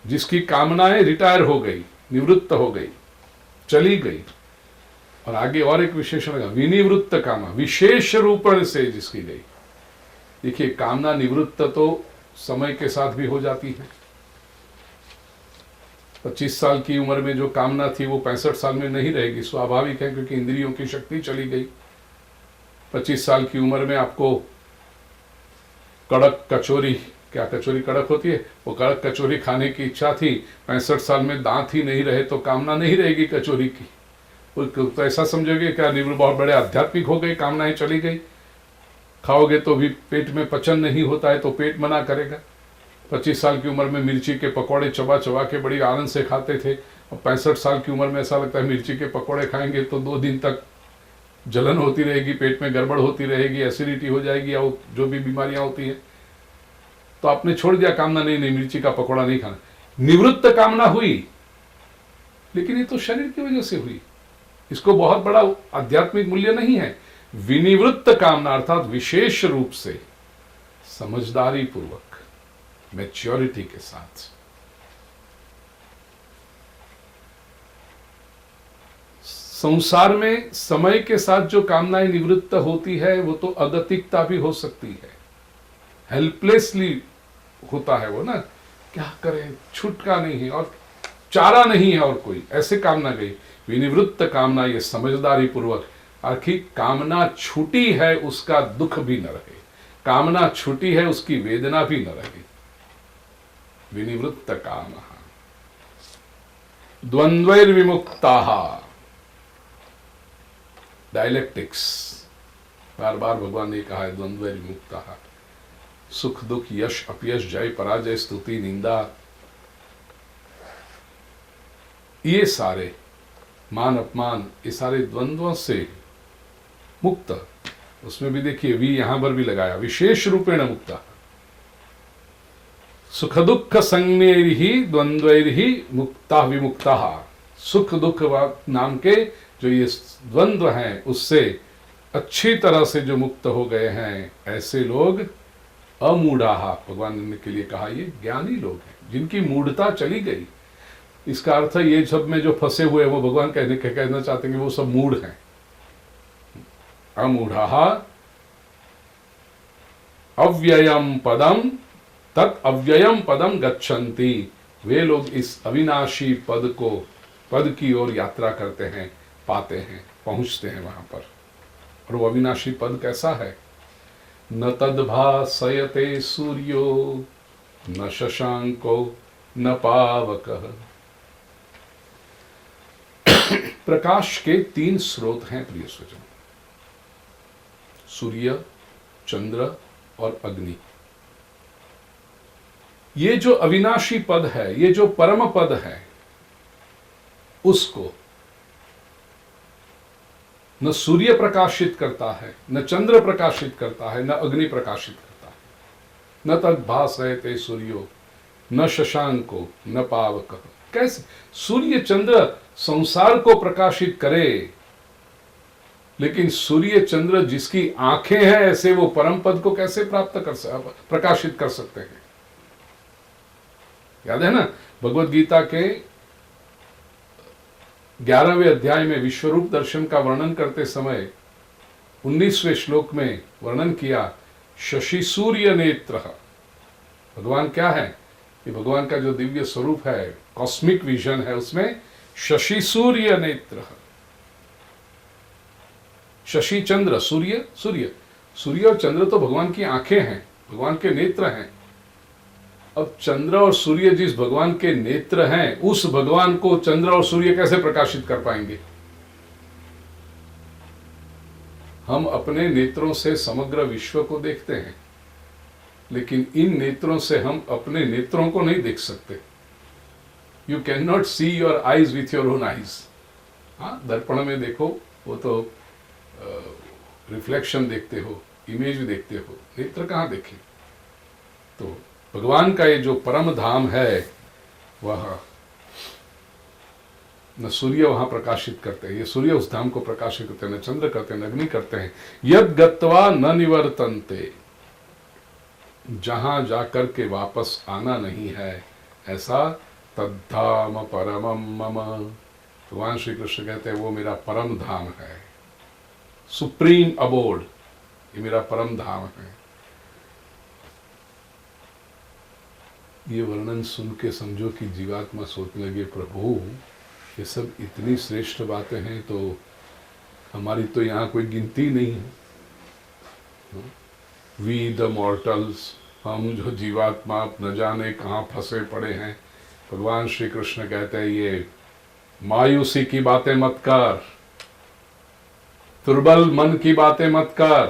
जिसकी कामनाएं रिटायर हो गई, निवृत्त हो गई, चली गई। और आगे और एक विशेषण लगा, विनिवृत्त कामा, विशेष रूपण से जिसकी गई। देखिए, कामना निवृत्त तो समय के साथ भी हो जाती है। 25 साल की उम्र में जो कामना थी वो 65 साल में नहीं रहेगी, स्वाभाविक है, क्योंकि इंद्रियों की शक्ति चली गई। 25 साल की उम्र में आपको कड़क कचौरी, क्या कचौरी कड़क होती है, वो कड़क कचौरी खाने की इच्छा थी, 65 साल में दांत ही नहीं रहे तो कामना नहीं रहेगी कचौरी की। तो ऐसा समझोगे क्या बहुत बड़े आध्यात्मिक हो गए, कामनाएं चली गई। खाओगे तो भी पेट में पचन नहीं होता है तो पेट मना करेगा। 25 साल की उम्र में मिर्ची के पकौड़े चबा चबा के बड़ी आनंद से खाते थे, और 65 साल की उम्र में ऐसा लगता है मिर्ची के पकौड़े खाएंगे तो 2 दिन तक जलन होती रहेगी, पेट में गड़बड़ होती रहेगी, एसिडिटी हो जाएगी, या जो भी बीमारियां होती हैं। तो आपने छोड़ दिया कामना, नहीं मिर्ची का पकौड़ा नहीं खाना। निवृत्त कामना हुई, लेकिन ये तो शरीर की वजह से हुई, इसको बहुत बड़ा आध्यात्मिक मूल्य नहीं है। विनिवृत्त कामना अर्थात विशेष रूप से, समझदारी पूर्वक, मैच्योरिटी के साथ। संसार में समय के साथ जो कामनाएं निवृत्त होती है वो तो अगतिकता भी हो सकती है, हेल्पलेसली होता है वो ना, क्या करें, छुटका नहीं है और चारा नहीं है और कोई, ऐसे कामना गई। विनिवृत्त कामना ये समझदारी पूर्वक, आखिर कामना छूटी है उसका दुख भी न रहे, कामना छूटी है उसकी वेदना भी न रहे। विनिवृत्त काम, द्वंद्वैर्विमुक्ताः, डायलेक्टिक्स, बार बार भगवान ने कहा है द्वंद्वैर्विमुक्ताः, सुख दुख, यश अपयश, जय पराजय, स्तुति निंदा, ये सारे मान अपमान, ये सारे द्वंद्वों से मुक्त। उसमें भी देखिए वी यहां पर भी लगाया, विशेष रूपेण मुक्ता। सुख दुख संज्ञैर्हि द्वंद्वैर्हि मुक्ता विमुक्ता। सुख दुख नाम के जो ये द्वंद्व हैं उससे अच्छी तरह से जो मुक्त हो गए हैं, ऐसे लोग अमूढ़ाः, भगवान ने के लिए कहा ये ज्ञानी लोग हैं जिनकी मूढ़ता चली गई। इसका अर्थ ये सब में जो फंसे हुए वो भगवान कहना चाहते हैं कि वो सब मूढ़ हैं। अमूढ़ाः अव्ययम पदम तत् अव्ययम पदम गच्छन्ति, वे लोग इस अविनाशी पद की ओर यात्रा करते हैं, पाते हैं, पहुंचते हैं वहां पर। और वो अविनाशी पद कैसा है? न तद्भासयते सूर्यो न शशांको न पावकः। प्रकाश के 3 स्रोत हैं प्रिय स्वजन, सूर्य, चंद्र और अग्नि। ये जो अविनाशी पद है, ये जो परम पद है, उसको न सूर्य प्रकाशित करता है, न चंद्र प्रकाशित करता है, न अग्नि प्रकाशित करता है। न तद भासयते सूर्यो न शशांको न पावक। कैसे सूर्य चंद्र संसार को प्रकाशित करे, लेकिन सूर्य चंद्र जिसकी आंखें हैं, ऐसे वो परम पद को कैसे प्रकाशित कर सकते हैं? याद है ना, भगवत गीता के 11वें अध्याय में विश्वरूप दर्शन का वर्णन करते समय 19वें श्लोक में वर्णन किया, शशि सूर्य नेत्र। भगवान क्या है? ये भगवान का जो दिव्य स्वरूप है, कॉस्मिक विजन है, उसमें शशि सूर्य नेत्र। शशि चंद्र, सूर्य सूर्य सूर्य और चंद्र तो भगवान की आंखें हैं, भगवान के नेत्र हैं। अब चंद्र और सूर्य जिस भगवान के नेत्र हैं, उस भगवान को चंद्र और सूर्य कैसे प्रकाशित कर पाएंगे? हम अपने नेत्रों से समग्र विश्व को देखते हैं, लेकिन इन नेत्रों से हम अपने नेत्रों को नहीं देख सकते। You can not see your eyes with your own eyes. हाँ, दर्पण में देखो, वो तो रिफ्लेक्शन देखते हो, इमेज देखते हो, नेत्र कहाँ देखें? तो भगवान का ये जो परम धाम है, वह न सूर्य वहां प्रकाशित करते हैं, ये सूर्य उस धाम को प्रकाशित करते हैं, न चंद्र करते हैं, न अग्नि करते हैं। यद गत्वा न निवर्तन्ते, जहां जाकर के वापस आना नहीं है, ऐसा तद्धाम परमम मम। भगवान श्री कृष्ण कहते हैं वो मेरा परम धाम है, सुप्रीम अबोर्ड, ये मेरा परम धाम है। ये वर्णन सुन के समझो कि जीवात्मा सोचने लगे, प्रभु ये सब इतनी श्रेष्ठ बातें हैं, तो हमारी तो यहाँ कोई गिनती नहीं है। वी द मॉर्टल्स, हम जो जीवात्मा न जाने कहाँ फंसे पड़े हैं। भगवान श्री कृष्ण कहते हैं ये मायूसी की बातें मत कर, दुर्बल मन की बातें मत कर,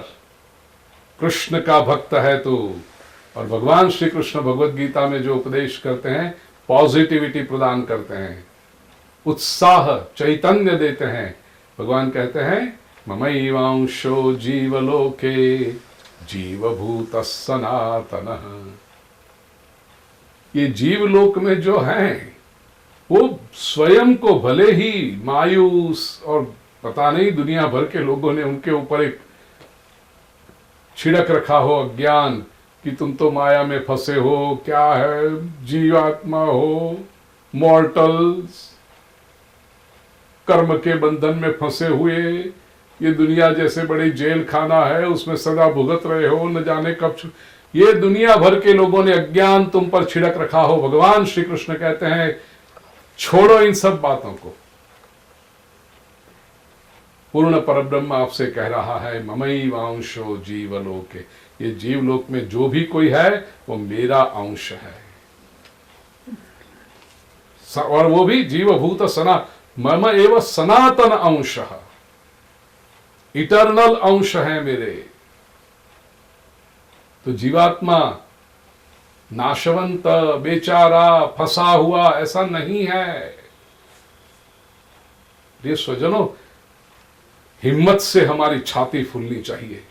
कृष्ण का भक्त है तू। और भगवान श्री कृष्ण भगवत गीता में जो उपदेश करते हैं, पॉजिटिविटी प्रदान करते हैं, उत्साह चैतन्य देते हैं। भगवान कहते हैं ममैवांशो जीवलोके जीवभूत सनातनः। ये जीवलोक में जो हैं, वो स्वयं को भले ही मायूस और पता नहीं दुनिया भर के लोगों ने उनके ऊपर एक छिड़क रखा हो अज्ञान कि तुम तो माया में फंसे हो, क्या है, जीवात्मा हो, मॉर्टल्स, कर्म के बंधन में फंसे हुए, ये दुनिया जैसे बड़ी जेल खाना है, उसमें सदा भुगत रहे हो, न जाने कब। ये दुनिया भर के लोगों ने अज्ञान तुम पर छिड़क रखा हो। भगवान श्री कृष्ण कहते हैं छोड़ो इन सब बातों को। पूर्ण परब्रह्म आपसे कह रहा है ममैवांशो जीवलोके, ये जीवलोक में जो भी कोई है वो मेरा अंश है, और वो भी जीवभूत मम एव सनातन अंश, इटर्नल अंश है मेरे। तो जीवात्मा नाशवंत, बेचारा, फंसा हुआ ऐसा नहीं है। ये स्वजनों, हिम्मत से हमारी छाती फूलनी चाहिए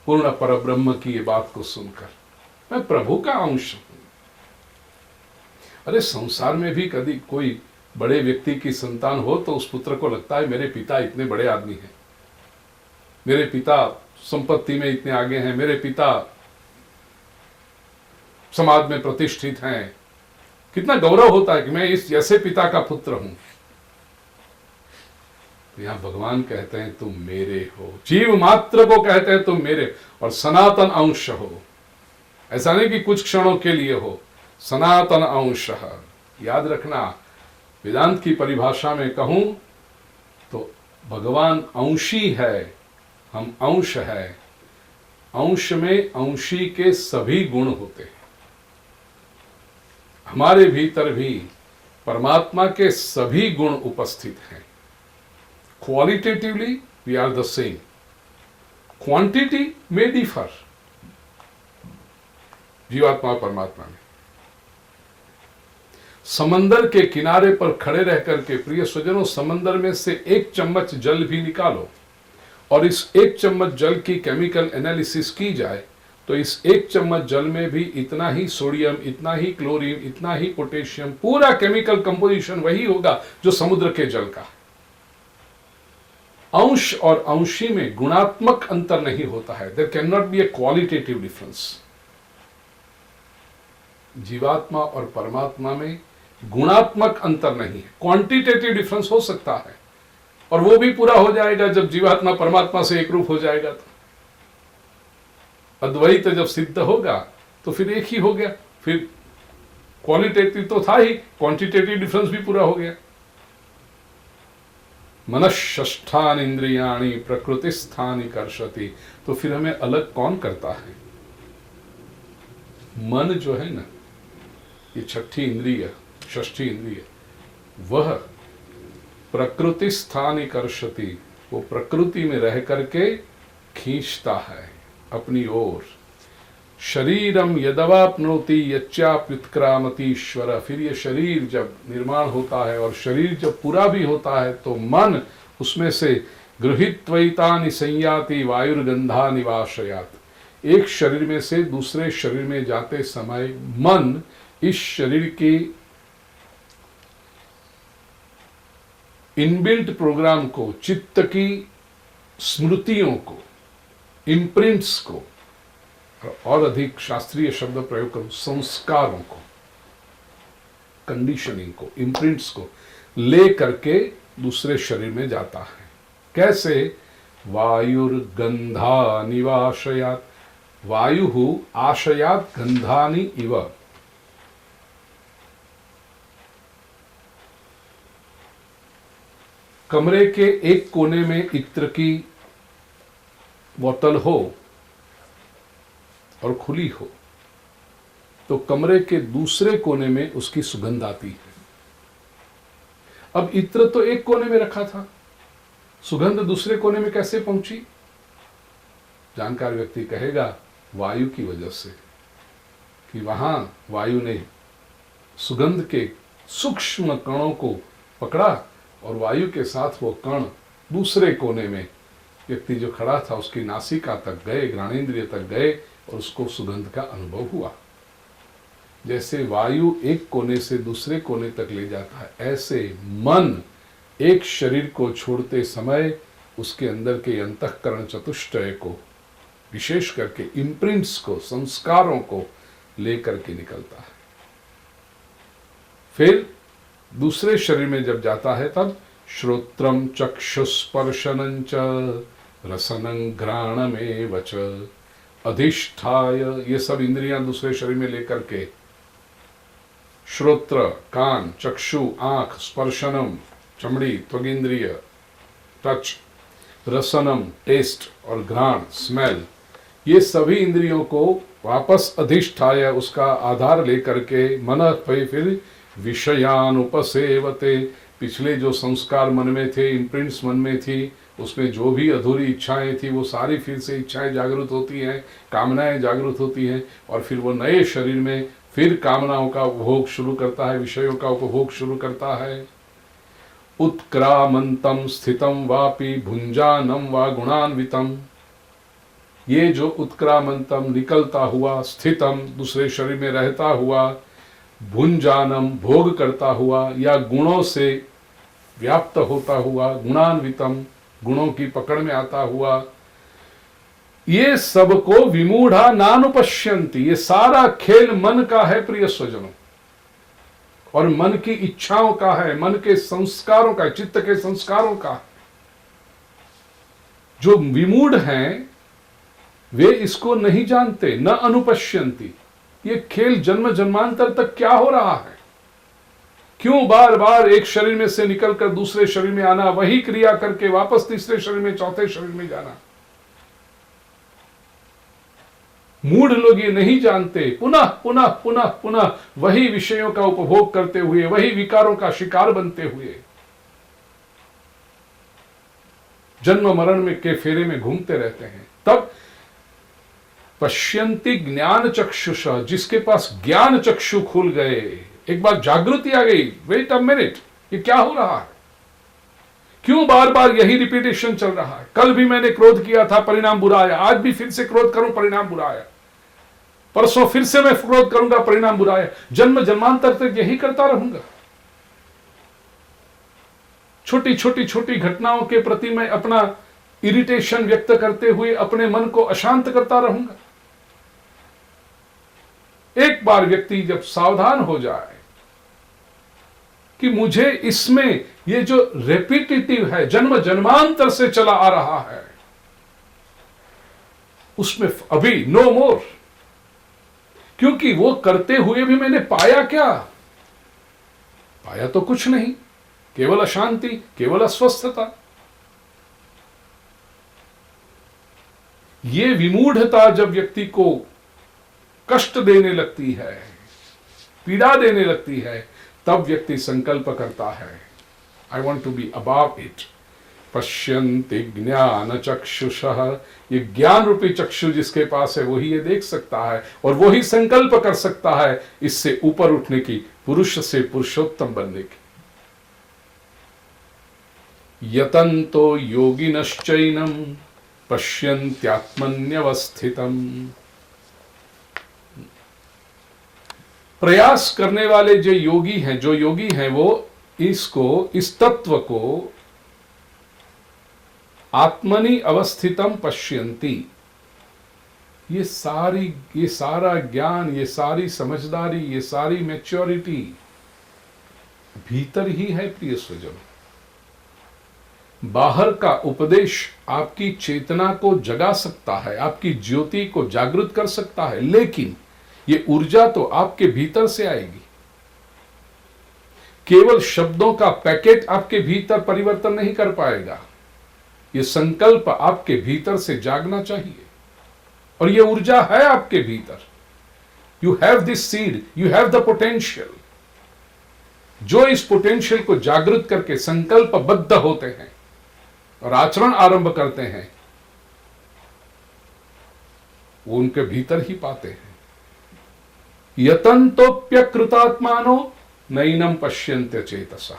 पूर्ण परब्रह्म की ये बात को सुनकर, मैं प्रभु का अंश हूं। अरे संसार में भी कभी कोई बड़े व्यक्ति की संतान हो तो उस पुत्र को लगता है मेरे पिता इतने बड़े आदमी हैं, मेरे पिता संपत्ति में इतने आगे हैं, मेरे पिता समाज में प्रतिष्ठित हैं। कितना गौरव होता है कि मैं इस जैसे पिता का पुत्र हूं। यहां भगवान कहते हैं तुम मेरे हो, जीव मात्र को कहते हैं तुम मेरे, और सनातन अंश हो। ऐसा नहीं कि कुछ क्षणों के लिए हो, सनातन अंश। याद रखना, वेदांत की परिभाषा में कहूं तो भगवान अंशी है, हम अंश है। अंश में अंशी के सभी गुण होते हैं। हमारे भीतर भी परमात्मा के सभी गुण उपस्थित हैं। Qualitatively we are the same, quantity में डिफर जीवात्मा और परमात्मा में, समंदर के किनारे पर खड़े रह करके प्रिय स्वजनों, समंदर में से 1 चम्मच जल भी निकालो और इस 1 चम्मच जल की केमिकल एनालिसिस की जाए तो इस 1 चम्मच जल में भी इतना ही सोडियम, इतना ही क्लोरीन, इतना ही पोटेशियम, पूरा केमिकल कंपोजिशन वही होगा जो समुद्र के जल का। अंश और अंशी में गुणात्मक अंतर नहीं होता है। There can not be a qualitative difference. जीवात्मा और परमात्मा में गुणात्मक अंतर नहीं है, क्वांटिटेटिव डिफरेंस हो सकता है और वो भी पूरा हो जाएगा जब जीवात्मा परमात्मा से एक रूप हो जाएगा। तो अद्वैत जब सिद्ध होगा तो फिर एक ही हो गया, फिर क्वालिटेटिव तो था ही, क्वांटिटेटिव डिफरेंस भी पूरा हो गया। मनश्ष्ठान इंद्रियाणि प्रकृति स्थानी कर्षति, तो फिर हमें अलग कौन करता है? मन जो है ना, ये छठी इंद्रिय, षष्ठी इंद्रिय, वह प्रकृति स्थानी कर्षति, वो प्रकृति में रह करके खींचता है अपनी ओर। शरीरम यदवाप्नोति यच्चाप्युत्क्रामति ईश्वर, फिर ये शरीर जब निर्माण होता है और शरीर जब पूरा भी होता है तो मन उसमें से गृहीत्वैतानि संयाति वायुर्गंधा निवासयात। एक शरीर में से दूसरे शरीर में जाते समय मन इस शरीर की इनबिल्ट प्रोग्राम को, चित्त की स्मृतियों को, इम्प्रिंट्स को, और अधिक शास्त्रीय शब्द प्रयोग करूं, संस्कारों को, कंडीशनिंग को, इम्प्रिंट्स को ले करके दूसरे शरीर में जाता है। कैसे? वायुर्गंधा निवासयात, वायु आशयात गंधानि इव। कमरे के एक कोने में इत्र की बोतल हो और खुली हो तो कमरे के दूसरे कोने में उसकी सुगंध आती है। अब इत्र तो एक कोने में रखा था, सुगंध दूसरे कोने में कैसे पहुंची? जानकार व्यक्ति कहेगा वायु की वजह से, कि वहां वायु ने सुगंध के सूक्ष्म कणों को पकड़ा और वायु के साथ वो कण दूसरे कोने में व्यक्ति जो खड़ा था उसकी नासिका तक गए, घ्राणेन्द्रिय तक गए और उसको सुगंध का अनुभव हुआ। जैसे वायु एक कोने से दूसरे कोने तक ले जाता है, ऐसे मन एक शरीर को छोड़ते समय उसके अंदर के अंतःकरण चतुष्टय को, विशेष करके इम्प्रिंट्स को, संस्कारों को लेकर के निकलता है। फिर दूसरे शरीर में जब जाता है तब श्रोत्रम चक्षुस्पर्शनं च रसनं घ्राणमेव च अधिष्ठाय, ये सब इंद्रियां दूसरे शरीर में लेकर के श्रोत्र कान, चक्षु आंख, स्पर्शनम चमड़ी त्वगिंद्रिय टच, रसनम टेस्ट और घ्राण स्मेल, ये सभी इंद्रियों को वापस अधिष्ठाय उसका आधार लेकर के मन फिर विषयान उपसेवते, पिछले जो संस्कार मन में थे, इम्प्रिंट्स मन में थी, उसमें जो भी अधूरी इच्छाएं थी वो सारी फिर से इच्छाएं जागृत होती हैं, कामनाएं जागृत होती हैं और फिर वो नए शरीर में फिर कामनाओं का उपभोग शुरू करता है, विषयों का उपभोग शुरू करता है। उत्क्रामंतम स्थितम वापि भुंजानम वा गुणान्वितम, ये जो उत्क्रामंतम निकलता हुआ, स्थितम दूसरे शरीर में रहता हुआ, भुंजानम भोग करता हुआ या गुणों से व्याप्त होता हुआ, गुणान्वितम गुणों की पकड़ में आता हुआ, ये सबको विमूढ़ा नानुपश्यन्ति, ये सारा खेल मन का है प्रिय स्वजनों, और मन की इच्छाओं का है, मन के संस्कारों का, चित्त के संस्कारों का। जो विमूढ़ हैं वे इसको नहीं जानते, न अनुपश्यन्ति। ये खेल जन्म जन्मांतर तक क्या हो रहा है, क्यों बार बार एक शरीर में से निकलकर दूसरे शरीर में आना, वही क्रिया करके वापस तीसरे शरीर में, चौथे शरीर में जाना। मूढ़ लोग ये नहीं जानते, पुनः पुनः पुनः पुनः वही विषयों का उपभोग करते हुए, वही विकारों का शिकार बनते हुए जन्म मरण में के फेरे में घूमते रहते हैं। तब पश्यन्ति ज्ञान चक्षुषा, जिसके पास ज्ञान चक्षु खुल गए, एक बार जागृति आ गई, वेट अ मिनट, ये क्या हो रहा है, क्यों बार बार यही रिपीटेशन चल रहा है। कल भी मैंने क्रोध किया था, परिणाम बुरा आया, आज भी फिर से क्रोध करूं, परिणाम बुरा आया, परसों फिर से मैं क्रोध करूंगा, परिणाम बुरा आया, जन्म जन्मांतर तक यही करता रहूंगा। छोटी छोटी छोटी घटनाओं के प्रति मैं अपना इरिटेशन व्यक्त करते हुए अपने मन को अशांत करता रहूंगा। एक बार व्यक्ति जब सावधान हो जाए कि मुझे इसमें ये जो रेपिटेटिव है, जन्म जन्मांतर से चला आ रहा है, उसमें अभी नो मोर, क्योंकि वो करते हुए भी मैंने पाया क्या, पाया तो कुछ नहीं, केवल अशांति, केवल अस्वस्थता। ये विमूढ़ता जब व्यक्ति को कष्ट देने लगती है, पीड़ा देने लगती है, तब व्यक्ति संकल्प करता है, I want to be above it. पश्यन्ति ज्ञान चक्षुषः, ये ज्ञान रूपी चक्षु जिसके पास है वही ये देख सकता है और वही संकल्प कर सकता है इससे ऊपर उठने की, पुरुष से पुरुषोत्तम बनने की। यतन्तो योगिनश्चैनं पश्यन्त्यात्मन्यवस्थितम्, प्रयास करने वाले जो योगी हैं वो इस तत्व को आत्मनि अवस्थितम पश्यन्ति, ये सारा ज्ञान, ये सारी समझदारी, ये सारी मैच्योरिटी भीतर ही है प्रिय स्वजन। बाहर का उपदेश आपकी चेतना को जगा सकता है, आपकी ज्योति को जागृत कर सकता है, लेकिन ये ऊर्जा तो आपके भीतर से आएगी। केवल शब्दों का पैकेट आपके भीतर परिवर्तन नहीं कर पाएगा, ये संकल्प आपके भीतर से जागना चाहिए और ये ऊर्जा है आपके भीतर। You have this seed, you have the potential. जो इस पोटेंशियल को जागृत करके संकल्पबद्ध होते हैं और आचरण आरंभ करते हैं, वो उनके भीतर ही पाते हैं। यतन्तोप्यकृतात्मानो नैनम पश्यन्त्य चेतसः,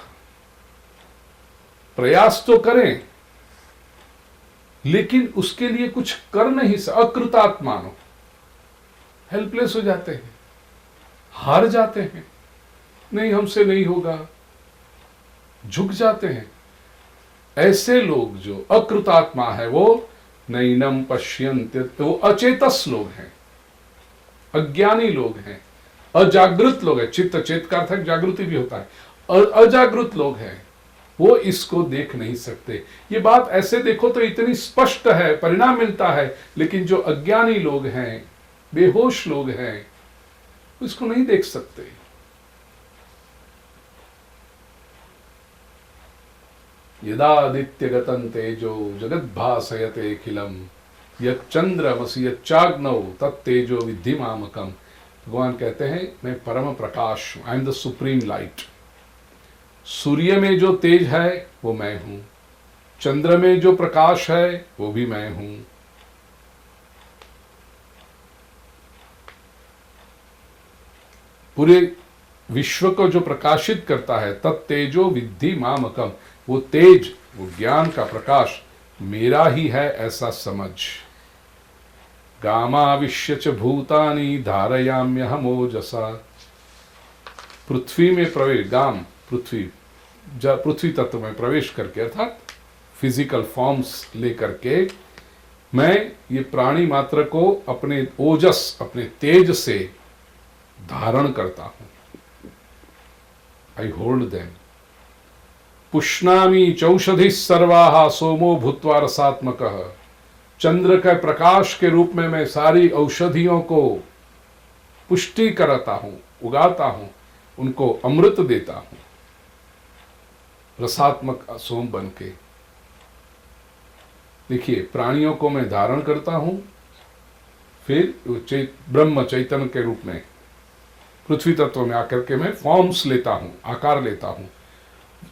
प्रयास तो करें लेकिन उसके लिए कुछ कर नहीं सकते। अकृतात्मानो, हेल्पलेस हो जाते हैं, हार जाते हैं, नहीं हमसे नहीं होगा, झुक जाते हैं। ऐसे लोग जो अकृतात्मा है वो नैनम पश्यन्त्य, तो अचेतस लोग हैं, अज्ञानी लोग हैं, अजागृत लोग हैं। चित्त चेत का अर्थ जागृति भी होता है, अजागृत लोग हैं, वो इसको देख नहीं सकते। ये बात ऐसे देखो तो इतनी स्पष्ट है, परिणाम मिलता है, लेकिन जो अज्ञानी लोग हैं, बेहोश लोग हैं, इसको नहीं देख सकते। यदादित्यगतं तेजो जगद्भासयते अखिलम यच्चंद्रमसि यच्चाग्नौ तत्तेजो विद्धि मामकम। भगवान कहते हैं मैं परम प्रकाश हूं, I am the supreme light. सूर्य में जो तेज है वो मैं हूं, चंद्र में जो प्रकाश है वो भी मैं हूं। पूरे विश्व को जो प्रकाशित करता है, तत्तेजो विद्धि मामकम, वो तेज, वो ज्ञान का प्रकाश मेरा ही है, ऐसा समझ। गामाविश्य च भूतानि धारयाम्यहमोजसा। पृथ्वी में प्रवेश, गाम पृथ्वी तत्व में प्रवेश करके, अर्थात फिजिकल फॉर्म्स लेकर के मैं ये प्राणी मात्र को अपने ओजस, अपने तेज से धारण करता हूं। I hold them. पुष्णामि चौषधि सर्वाहा सोमो भूत्वा रसात्मकः। चंद्र के प्रकाश के रूप में मैं सारी औषधियों को पुष्टि कराता हूं, उगाता हूं, उनको अमृत देता हूं, रसात्मक सोम बन के। देखिए, प्राणियों को मैं धारण करता हूं, फिर ब्रह्म चैतन्य के रूप में पृथ्वी तत्व में आकर के मैं फॉर्म्स लेता हूं, आकार लेता हूं।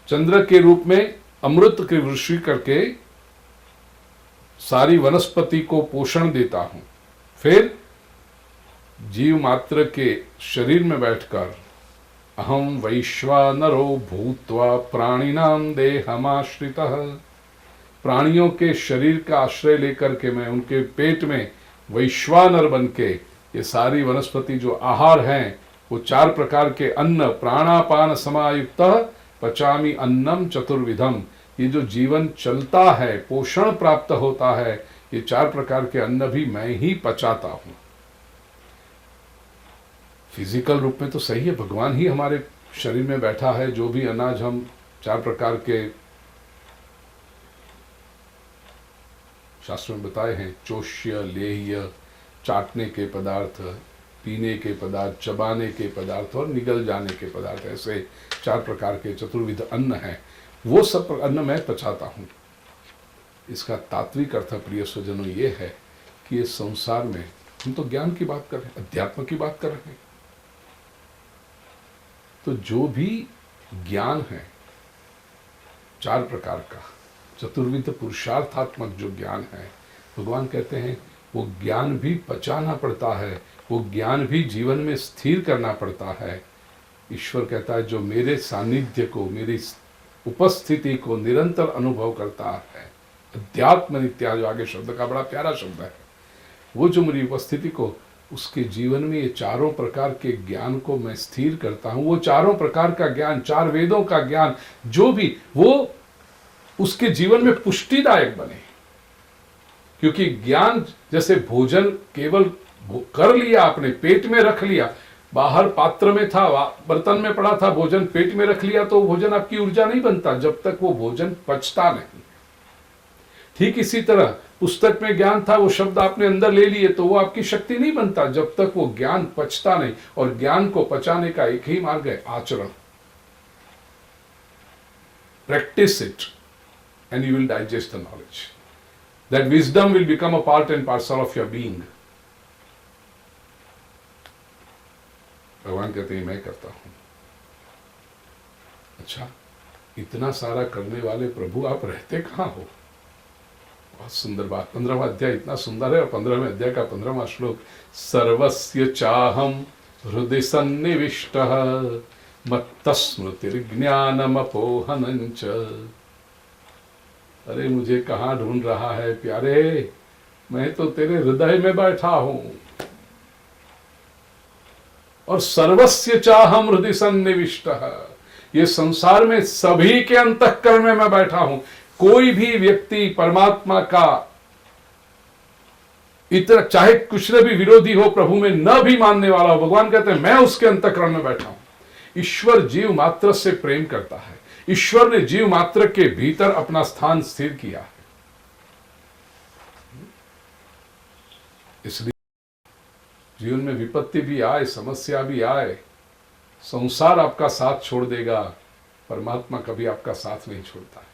चंद्र के रूप में अमृत की वृष्टि करके सारी वनस्पति को पोषण देता हूं, फिर जीव मात्र के शरीर में बैठकर अहम वैश्वानरो भूत्वा प्राणिनाम देहमाश्रितः। प्राणियों के शरीर का आश्रय लेकर के मैं उनके पेट में वैश्वानर बन के ये सारी वनस्पति जो आहार हैं वो 4 प्रकार के अन्न प्राणापान समायुक्त पचामी अन्नम चतुर्विधम, ये जो जीवन चलता है पोषण प्राप्त होता है ये 4 प्रकार के अन्न भी मैं ही पचाता हूं। फिजिकल रूप में तो सही है, भगवान ही हमारे शरीर में बैठा है। जो भी अनाज हम 4 प्रकार के शास्त्रों में बताए हैं, चोष्य लेह्य चाटने के पदार्थ, पीने के पदार्थ, चबाने के पदार्थ और निगल जाने के पदार्थ, ऐसे 4 प्रकार के चतुर्विध अन्न हैं। वो सब अन्न मैं पचाता हूं। इसका तात्विक अर्थ प्रिय स्वजनों ये है कि ये संसार में हम तो ज्ञान की बात कर रहे हैं, अध्यात्म की बात कर रहे हैं, तो जो भी ज्ञान है 4 प्रकार का चतुर्विध पुरुषार्थात्मक जो ज्ञान है, भगवान कहते हैं वो ज्ञान भी पचाना पड़ता है, वो ज्ञान भी जीवन में स्थिर करना पड़ता है। ईश्वर कहता है जो मेरे सानिध्य को, मेरी उपस्थिति को निरंतर अनुभव करता है, अध्यात्म नित्या जो आगे शब्द का बड़ा प्यारा शब्द है, वो जो मेरी उपस्थिति को, उसके जीवन में ये 4 प्रकार के ज्ञान को मैं स्थिर करता हूं। वो 4 प्रकार का ज्ञान, 4 वेदों का ज्ञान जो भी, वो उसके जीवन में पुष्टिदायक बने। क्योंकि ज्ञान जैसे भोजन केवल कर लिया, आपने पेट में रख लिया, बाहर पात्र में था, बर्तन में पड़ा था, भोजन पेट में रख लिया तो भोजन आपकी ऊर्जा नहीं बनता जब तक वो भोजन पचता नहीं। ठीक इसी तरह पुस्तक में ज्ञान था, वो शब्द आपने अंदर ले लिए तो वो आपकी शक्ति नहीं बनता जब तक वो ज्ञान पचता नहीं। और ज्ञान को पचाने का एक ही मार्ग है, आचरण। Practice it and you will digest the knowledge. That wisdom will become a part and parcel of your being. भगवान कहते हैं मैं करता हूं। अच्छा, इतना सारा करने वाले प्रभु आप रहते कहां हो? बहुत सुंदर बात। 15वां अध्याय इतना सुंदर है और 15वें अध्याय का 15वां श्लोक, सर्वस्य चाहम हृदय सन्निविष्टः मत्तस्मृतिर्ज्ञानमपोहनञ्च। अरे मुझे कहां ढूंढ रहा है प्यारे, मैं तो तेरे हृदय में बैठा हूं। और सर्वस्य चाहम हृदय सन्निविष्टः, ये संसार में सभी के अंतःकरण में मैं बैठा हूं। कोई भी व्यक्ति परमात्मा का इतना, चाहे कुछ न भी विरोधी हो, प्रभु में न भी मानने वाला हो, भगवान कहते हैं मैं उसके अंतःकरण में बैठा हूं। ईश्वर जीव मात्र से प्रेम करता है। ईश्वर ने जीव मात्र के भीतर अपना स्थान स्थिर किया है। इसलिए जीवन में विपत्ति भी आए, समस्या भी आए, संसार आपका साथ छोड़ देगा, परमात्मा कभी आपका साथ नहीं छोड़ता है।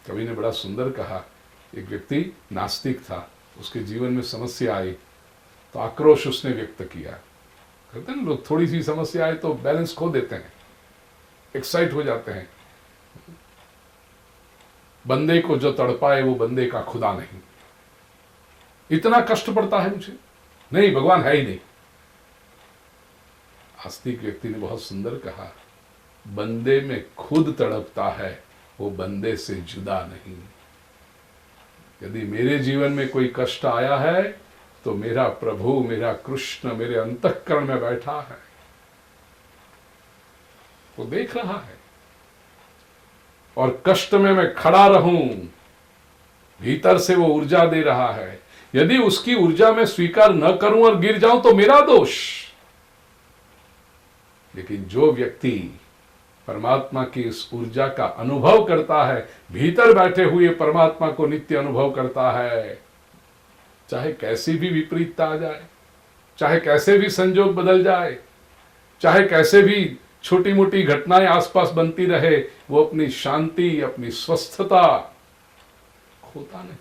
कवि ने बड़ा सुंदर कहा, एक व्यक्ति नास्तिक था, उसके जीवन में समस्या आई तो आक्रोश उसने व्यक्त किया। कहते हैं लोग थोड़ी सी समस्या आए तो बैलेंस खो देते हैं, एक्साइट हो जाते हैं। बंदे को जो तड़पाए वो बंदे का खुदा नहीं। इतना कष्ट पड़ता है मुझे, नहीं भगवान है ही नहीं। आस्तिक व्यक्ति ने बहुत सुंदर कहा, बंदे में खुद तड़पता है, वो बंदे से जुदा नहीं। यदि मेरे जीवन में कोई कष्ट आया है तो मेरा प्रभु, मेरा कृष्ण मेरे अंतःकरण में बैठा है, वो देख रहा है। और कष्ट में मैं खड़ा रहूं, भीतर से वो ऊर्जा दे रहा है। यदि उसकी ऊर्जा में स्वीकार न करूं और गिर जाऊं तो मेरा दोष। लेकिन जो व्यक्ति परमात्मा की इस ऊर्जा का अनुभव करता है, भीतर बैठे हुए परमात्मा को नित्य अनुभव करता है, चाहे कैसी भी विपरीतता आ जाए, चाहे कैसे भी संजोग बदल जाए, चाहे कैसे भी छोटी मोटी घटनाएं आसपास बनती रहे, वो अपनी शांति, अपनी स्वस्थता खोता नहीं।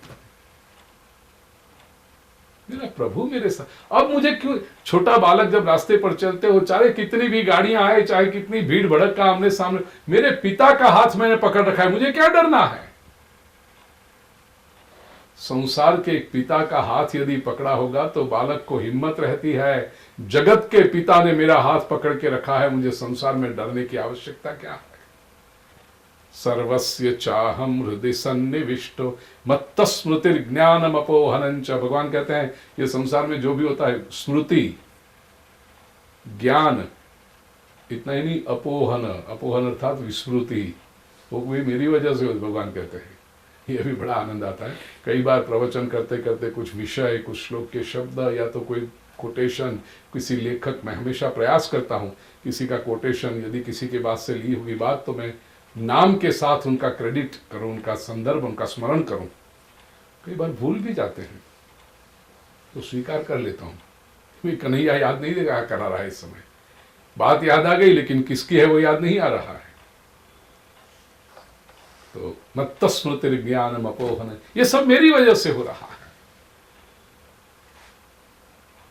मेरा प्रभु मेरे साथ। अब मुझे क्यों, छोटा बालक जब रास्ते पर चलते हो, चाहे कितनी भी गाड़ियां आए, चाहे कितनी भीड़ भड़क का आमने सामने, मेरे पिता का हाथ मैंने पकड़ रखा है, मुझे क्या डरना है? संसार के एक पिता का हाथ यदि पकड़ा होगा तो बालक को हिम्मत रहती है, जगत के पिता ने मेरा हाथ पकड़ के रखा है, मुझे संसार में डरने की आवश्यकता क्या है। सर्वस्य चाहम हृदय सन्निविष्टो मत्त स्मृति ज्ञानम अपोहनंच। भगवान कहते हैं ये संसार में जो भी होता है, स्मृति, ज्ञान, इतना ही नहीं, अपोहन, अपोहन अर्थात विस्मृति, वो भी मेरी वजह से भगवान कहते हैं। ये भी बड़ा आनंद आता है। कई बार प्रवचन करते करते कुछ विषय, कुछ श्लोक के शब्द या तो कोई कोटेशन, किसी लेखक, मैं हमेशा प्रयास करता हूँ किसी का कोटेशन यदि किसी के बात से ली हुई बात तो मैं नाम के साथ उनका क्रेडिट करूं, उनका संदर्भ, उनका स्मरण करूं। कई बार भूल भी जाते हैं तो स्वीकार कर लेता हूं, कन्हैया याद नहीं करा रहा है इस समय, बात याद आ गई लेकिन किसकी है वो याद नहीं आ रहा है। तो मत्त स्मृति ज्ञानम अपोहन, ये सब मेरी वजह से हो रहा है।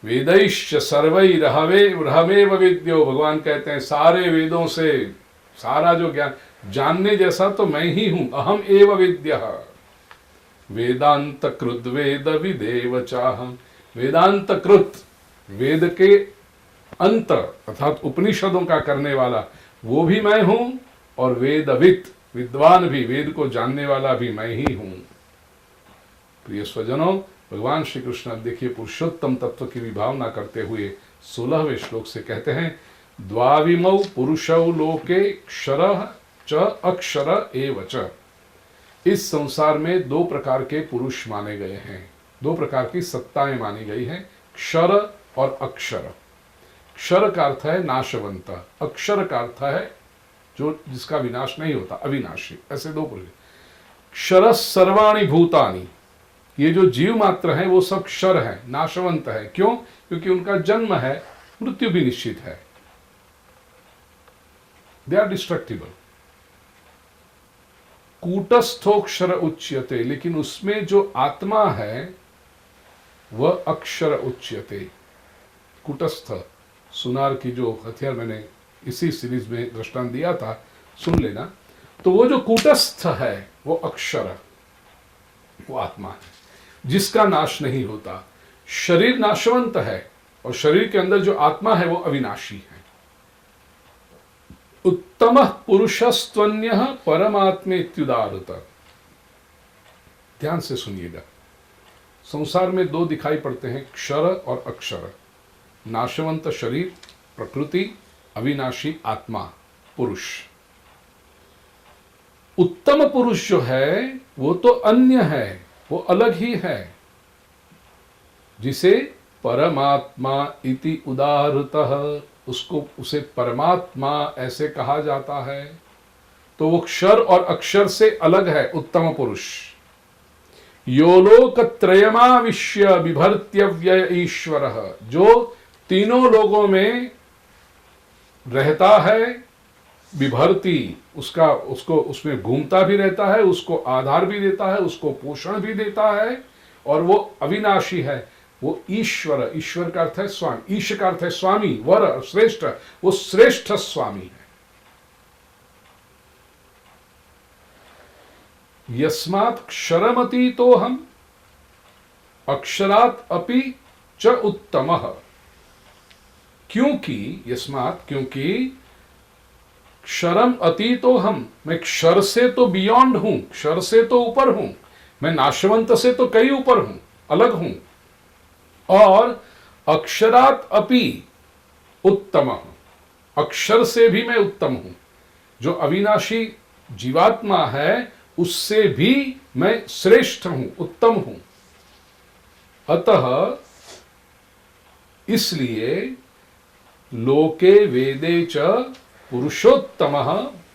वेदैश्च सर्वैरहमेव विद्यो, भगवान कहते हैं सारे वेदों से सारा जो ज्ञान जानने जैसा तो मैं ही हूं, अहम एव विद्यः। वेदांत कृत वेद विदेव चाहम, वेदांत कृत, वेद के अंत अर्थात उपनिषदों का करने वाला वो भी मैं हूं, और वेदविद, विद्वान भी, वेद को जानने वाला भी मैं ही हूं। प्रिय स्वजनों, भगवान श्री कृष्ण देखिए पुरुषोत्तम तत्व की विभावना करते हुए 16वें श्लोक से कहते हैं, द्वाविमौ पुरुषौ लोके क्षरः च अक्षर एव च। इस संसार में दो प्रकार के पुरुष माने गए हैं, दो प्रकार की सत्ताएं मानी गई हैं, क्षर और अक्षर। क्षर का अर्थ है नाशवंत, अक्षर का अर्थ है जो जिसका विनाश नहीं होता, अविनाशी। ऐसे दो पुरुष। क्षर सर्वाणि भूतानि, ये जो जीव मात्र हैं वो सब क्षर हैं, नाशवंत है। क्यों? क्योंकि उनका जन्म है, मृत्यु भी निश्चित है, दे आर डिस्ट्रक्टिबल। कूटस्थोक्षर उच्यते, लेकिन उसमें जो आत्मा है वह अक्षर उच्यते। कूटस्थ, सुनार की जो हथियार मैंने इसी सीरीज में दृष्टांत दिया था, सुन लेना। तो वो जो कूटस्थ है वो अक्षर, वो आत्मा है जिसका नाश नहीं होता। शरीर नाशवंत है और शरीर के अंदर जो आत्मा है वो अविनाशी है। उत्तम पुरुषस्त्वन्यः परमात्मेत्युदारत। ध्यान से सुनिएगा, संसार में दो दिखाई पड़ते हैं, क्षर और अक्षर। नाशवंत शरीर प्रकृति, अविनाशी आत्मा पुरुष। उत्तम पुरुष जो है वो तो अन्य है, वो अलग ही है, जिसे परमात्मा इति उदाहृतः, उसे परमात्मा ऐसे कहा जाता है। तो वो क्षर और अक्षर से अलग है उत्तम पुरुष। यो लोकत्रयमाविश्य बिभर्त्यव्यय ईश्वरः, जो तीनों लोगों में रहता है, बिभर्ती, उसको उसमें घूमता भी रहता है, उसको आधार भी देता है, उसको पोषण भी देता है, और वो अविनाशी है। वो ईश्वर, ईश्वर का अर्थ है स्वामी, ईश का अर्थ है स्वामी, वर, श्रेष्ठ, वो श्रेष्ठ स्वामी है। यस्मात् क्षरमती तो हम अक्षरात अपि च उत्तमः, क्योंकि यस्मात्, क्योंकि क्षरम अतीतो हम, मैं क्षर से तो बियॉन्ड हूं, क्षर से तो ऊपर हूं, मैं नाशवंत से तो कहीं ऊपर हूं, अलग हूं, और अक्षरात अपि उत्तम, अक्षर से भी मैं उत्तम हूं। जो अविनाशी जीवात्मा है उससे भी मैं श्रेष्ठ हूं, उत्तम हूं। अतः इसलिए लोके वेदे च पुरुषोत्तमः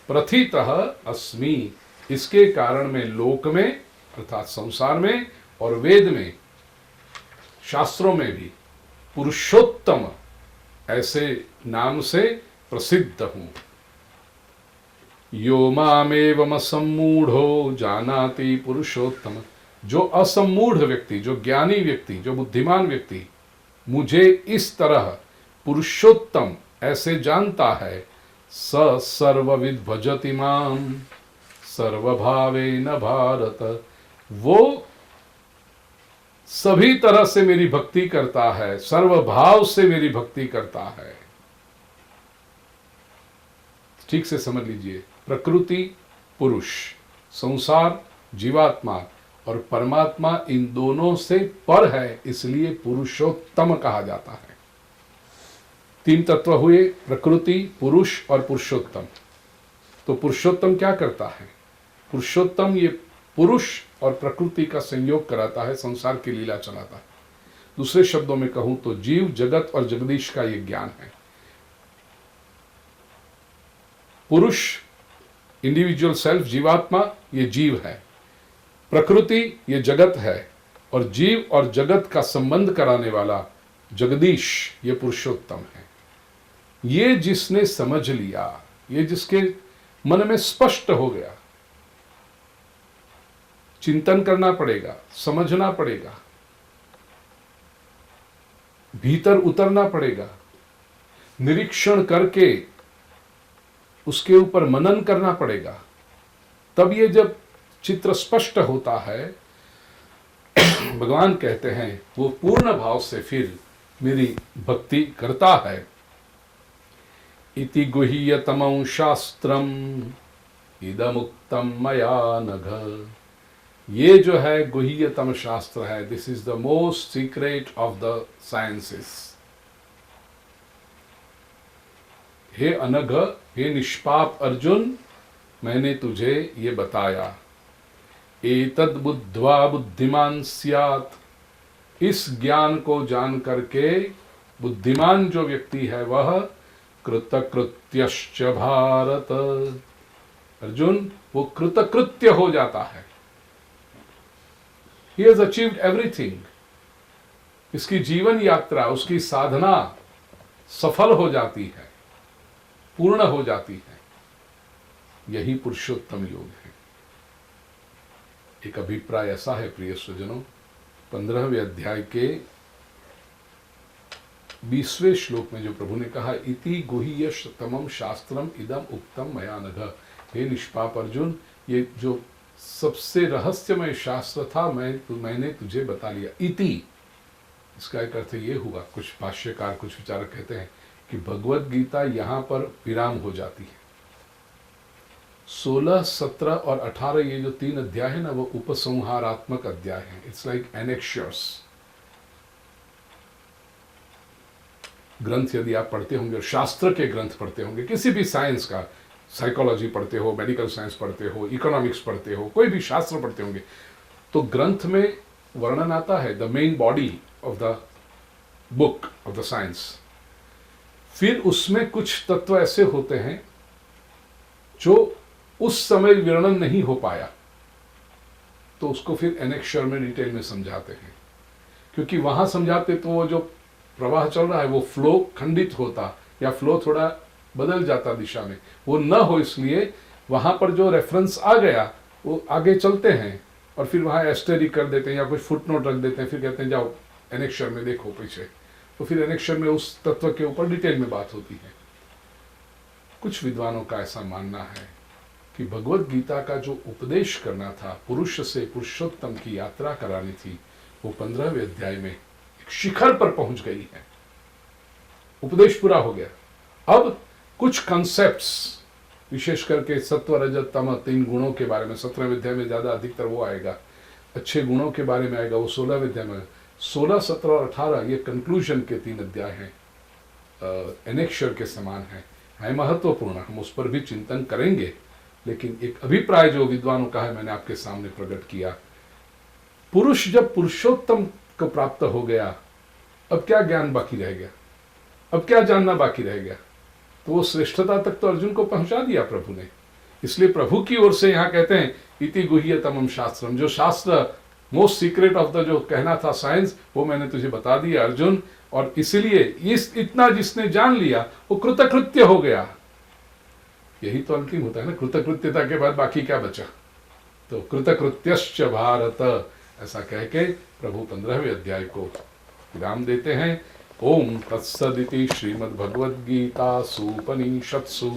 प्रथितः अस्मि, इसके कारण मैं लोक में अर्थात संसार में और वेद में, शास्त्रों में भी पुरुषोत्तम ऐसे नाम से प्रसिद्ध हूं। यो मामेवम सम्मूढ़ो जानाति पुरुषोत्तम, जो असम्मूढ़ व्यक्ति, जो ज्ञानी व्यक्ति, जो बुद्धिमान व्यक्ति मुझे इस तरह पुरुषोत्तम ऐसे जानता है, स सर्वविद भजति माम सर्वभावेन भारत, वो सभी तरह से मेरी भक्ति करता है, सर्वभाव से मेरी भक्ति करता है। ठीक से समझ लीजिए, प्रकृति पुरुष, संसार जीवात्मा और परमात्मा इन दोनों से पर है, इसलिए पुरुषोत्तम कहा जाता है। तीन तत्व हुए, प्रकृति, पुरुष और पुरुषोत्तम। तो पुरुषोत्तम क्या करता है? पुरुषोत्तम ये पुरुष और प्रकृति का संयोग कराता है, संसार की लीला चलाता है। दूसरे शब्दों में कहूं तो जीव, जगत और जगदीश का ये ज्ञान है। पुरुष इंडिविजुअल सेल्फ, जीवात्मा ये जीव है, प्रकृति ये जगत है, और जीव और जगत का संबंध कराने वाला जगदीश ये पुरुषोत्तम है। ये जिसने समझ लिया, ये जिसके मन में स्पष्ट हो गया, चिंतन करना पड़ेगा, समझना पड़ेगा, भीतर उतरना पड़ेगा, निरीक्षण करके उसके ऊपर मनन करना पड़ेगा। तब ये जब चित्र स्पष्ट होता है, भगवान कहते हैं वो पूर्ण भाव से फिर मेरी भक्ति करता है। इति गुह्यतमं शास्त्रम इदमुक्तम मया नघ। ये जो है गुह्यतम शास्त्र है, this is the most secret of the sciences. हे अनघ, हे निष्पाप अर्जुन, मैंने तुझे ये बताया। एतद् बुद्ध्वा बुद्धिमान स्यात्, इस ज्ञान को जान करके बुद्धिमान जो व्यक्ति है वह कृतकृत्यश्च भारत। अर्जुन वो कृतकृत्य हो जाता है। He has achieved everything. इसकी जीवन यात्रा, उसकी साधना सफल हो जाती है, पूर्ण हो जाती है। यही पुरुषोत्तम योग है। एक अभिप्राय ऐसा है प्रिय स्वजनों, 15वें अध्याय के 20वें श्लोक में जो प्रभु ने कहा, इति गुह्यतमं शास्त्रम इदम उक्तम मया नघ। हे निष्पाप अर्जुन, ये जो सबसे रहस्यमय शास्त्र था मैंने तुझे बता लिया। इति, इसका एक अर्थ ये हुआ, कुछ भाष्यकार, कुछ विचारक कहते हैं कि भगवत गीता यहां पर विराम हो जाती है। 16, 17 और 18 ये जो 3 अध्याय है ना, वो उपसंहारात्मक अध्याय है। It's like annexures. ग्रंथ यदि आप पढ़ते होंगे, शास्त्र के ग्रंथ पढ़ते होंगे, किसी भी साइंस का, साइकोलॉजी पढ़ते हो, मेडिकल साइंस पढ़ते हो, इकोनॉमिक्स पढ़ते हो, कोई भी शास्त्र पढ़ते होंगे, तो ग्रंथ में वर्णन आता है the main body of the book of the science. फिर उसमें कुछ तत्व ऐसे होते हैं जो उस समय वर्णन नहीं हो पाया, तो उसको फिर एनेक्शर में डिटेल में समझाते हैं। क्योंकि वहां समझाते तो वो जो प्रवाह चल रहा है वो फ्लो खंडित होता, या फ्लो थोड़ा बदल जाता दिशा में, वो न हो, इसलिए वहां पर जो रेफरेंस आ गया वो आगे चलते हैं और फिर वहां एस्टेरिक कर देते हैं या कुछ फुटनोट रख देते हैं, फिर कहते हैं जाओ एनेक्शर में देखो पीछे, तो फिर एनेक्शर में उस तत्व के ऊपर डिटेल में बात होती है। कुछ विद्वानों का ऐसा मानना है कि भगवत गीता का जो उपदेश करना था, पुरुष से पुरुषोत्तम की यात्रा करानी थी, वो 15वें अध्याय में एक शिखर पर पहुंच गई है। उपदेश पूरा हो गया। अब कुछ कॉन्सेप्ट्स, विशेष करके सत्व रजत तम 3 गुणों के बारे में 17वें अध्याय में ज्यादा अधिकतर वो आएगा, अच्छे गुणों के बारे में आएगा, वो 16वें अध्याय में। 16, 17 और 18 ये कंक्लूजन के 3 अध्याय हैं, एनेक्शर के समान है महत्वपूर्ण, हम उस पर भी चिंतन करेंगे। लेकिन एक अभिप्राय जो विद्वानों का है मैंने आपके सामने प्रकट किया। पुरुष जब पुरुषोत्तम को प्राप्त हो गया, अब क्या ज्ञान बाकी रह गया, अब क्या जानना बाकी रह गया? तो वो श्रेष्ठता तक तो अर्जुन को पहुंचा दिया प्रभु ने। इसलिए प्रभु की ओर से यहां कहते हैं इति गुह्यतमं शास्त्रम, जो शास्त्र मोस्ट सीक्रेट ऑफ द जो कहना था साइंस, वो मैंने तुझे बता दिया अर्जुन। और इसलिए इतना जिसने जान लिया वो कृतकृत्य हो गया। यही तो अंतिम होता है ना, कृतकृत्यता के बाद बाकी क्या बचा? तो कृतकृत्यश्च भारत, ऐसा कह के प्रभु 15वें अध्याय को विराम देते हैं। ओम तत्सदिति श्रीमद्भगवद्गीतासु उपनिषत्सु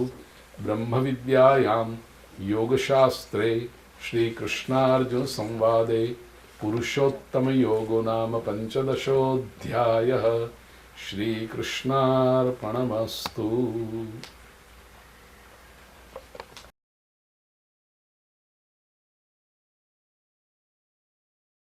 ब्रह्म विद्यायां योगशास्त्रे श्रीकृष्णार्जुन संवादे पुरुषोत्तम योगो नाम पंचदशोऽध्यायः। श्रीकृष्णार्पणमस्तु।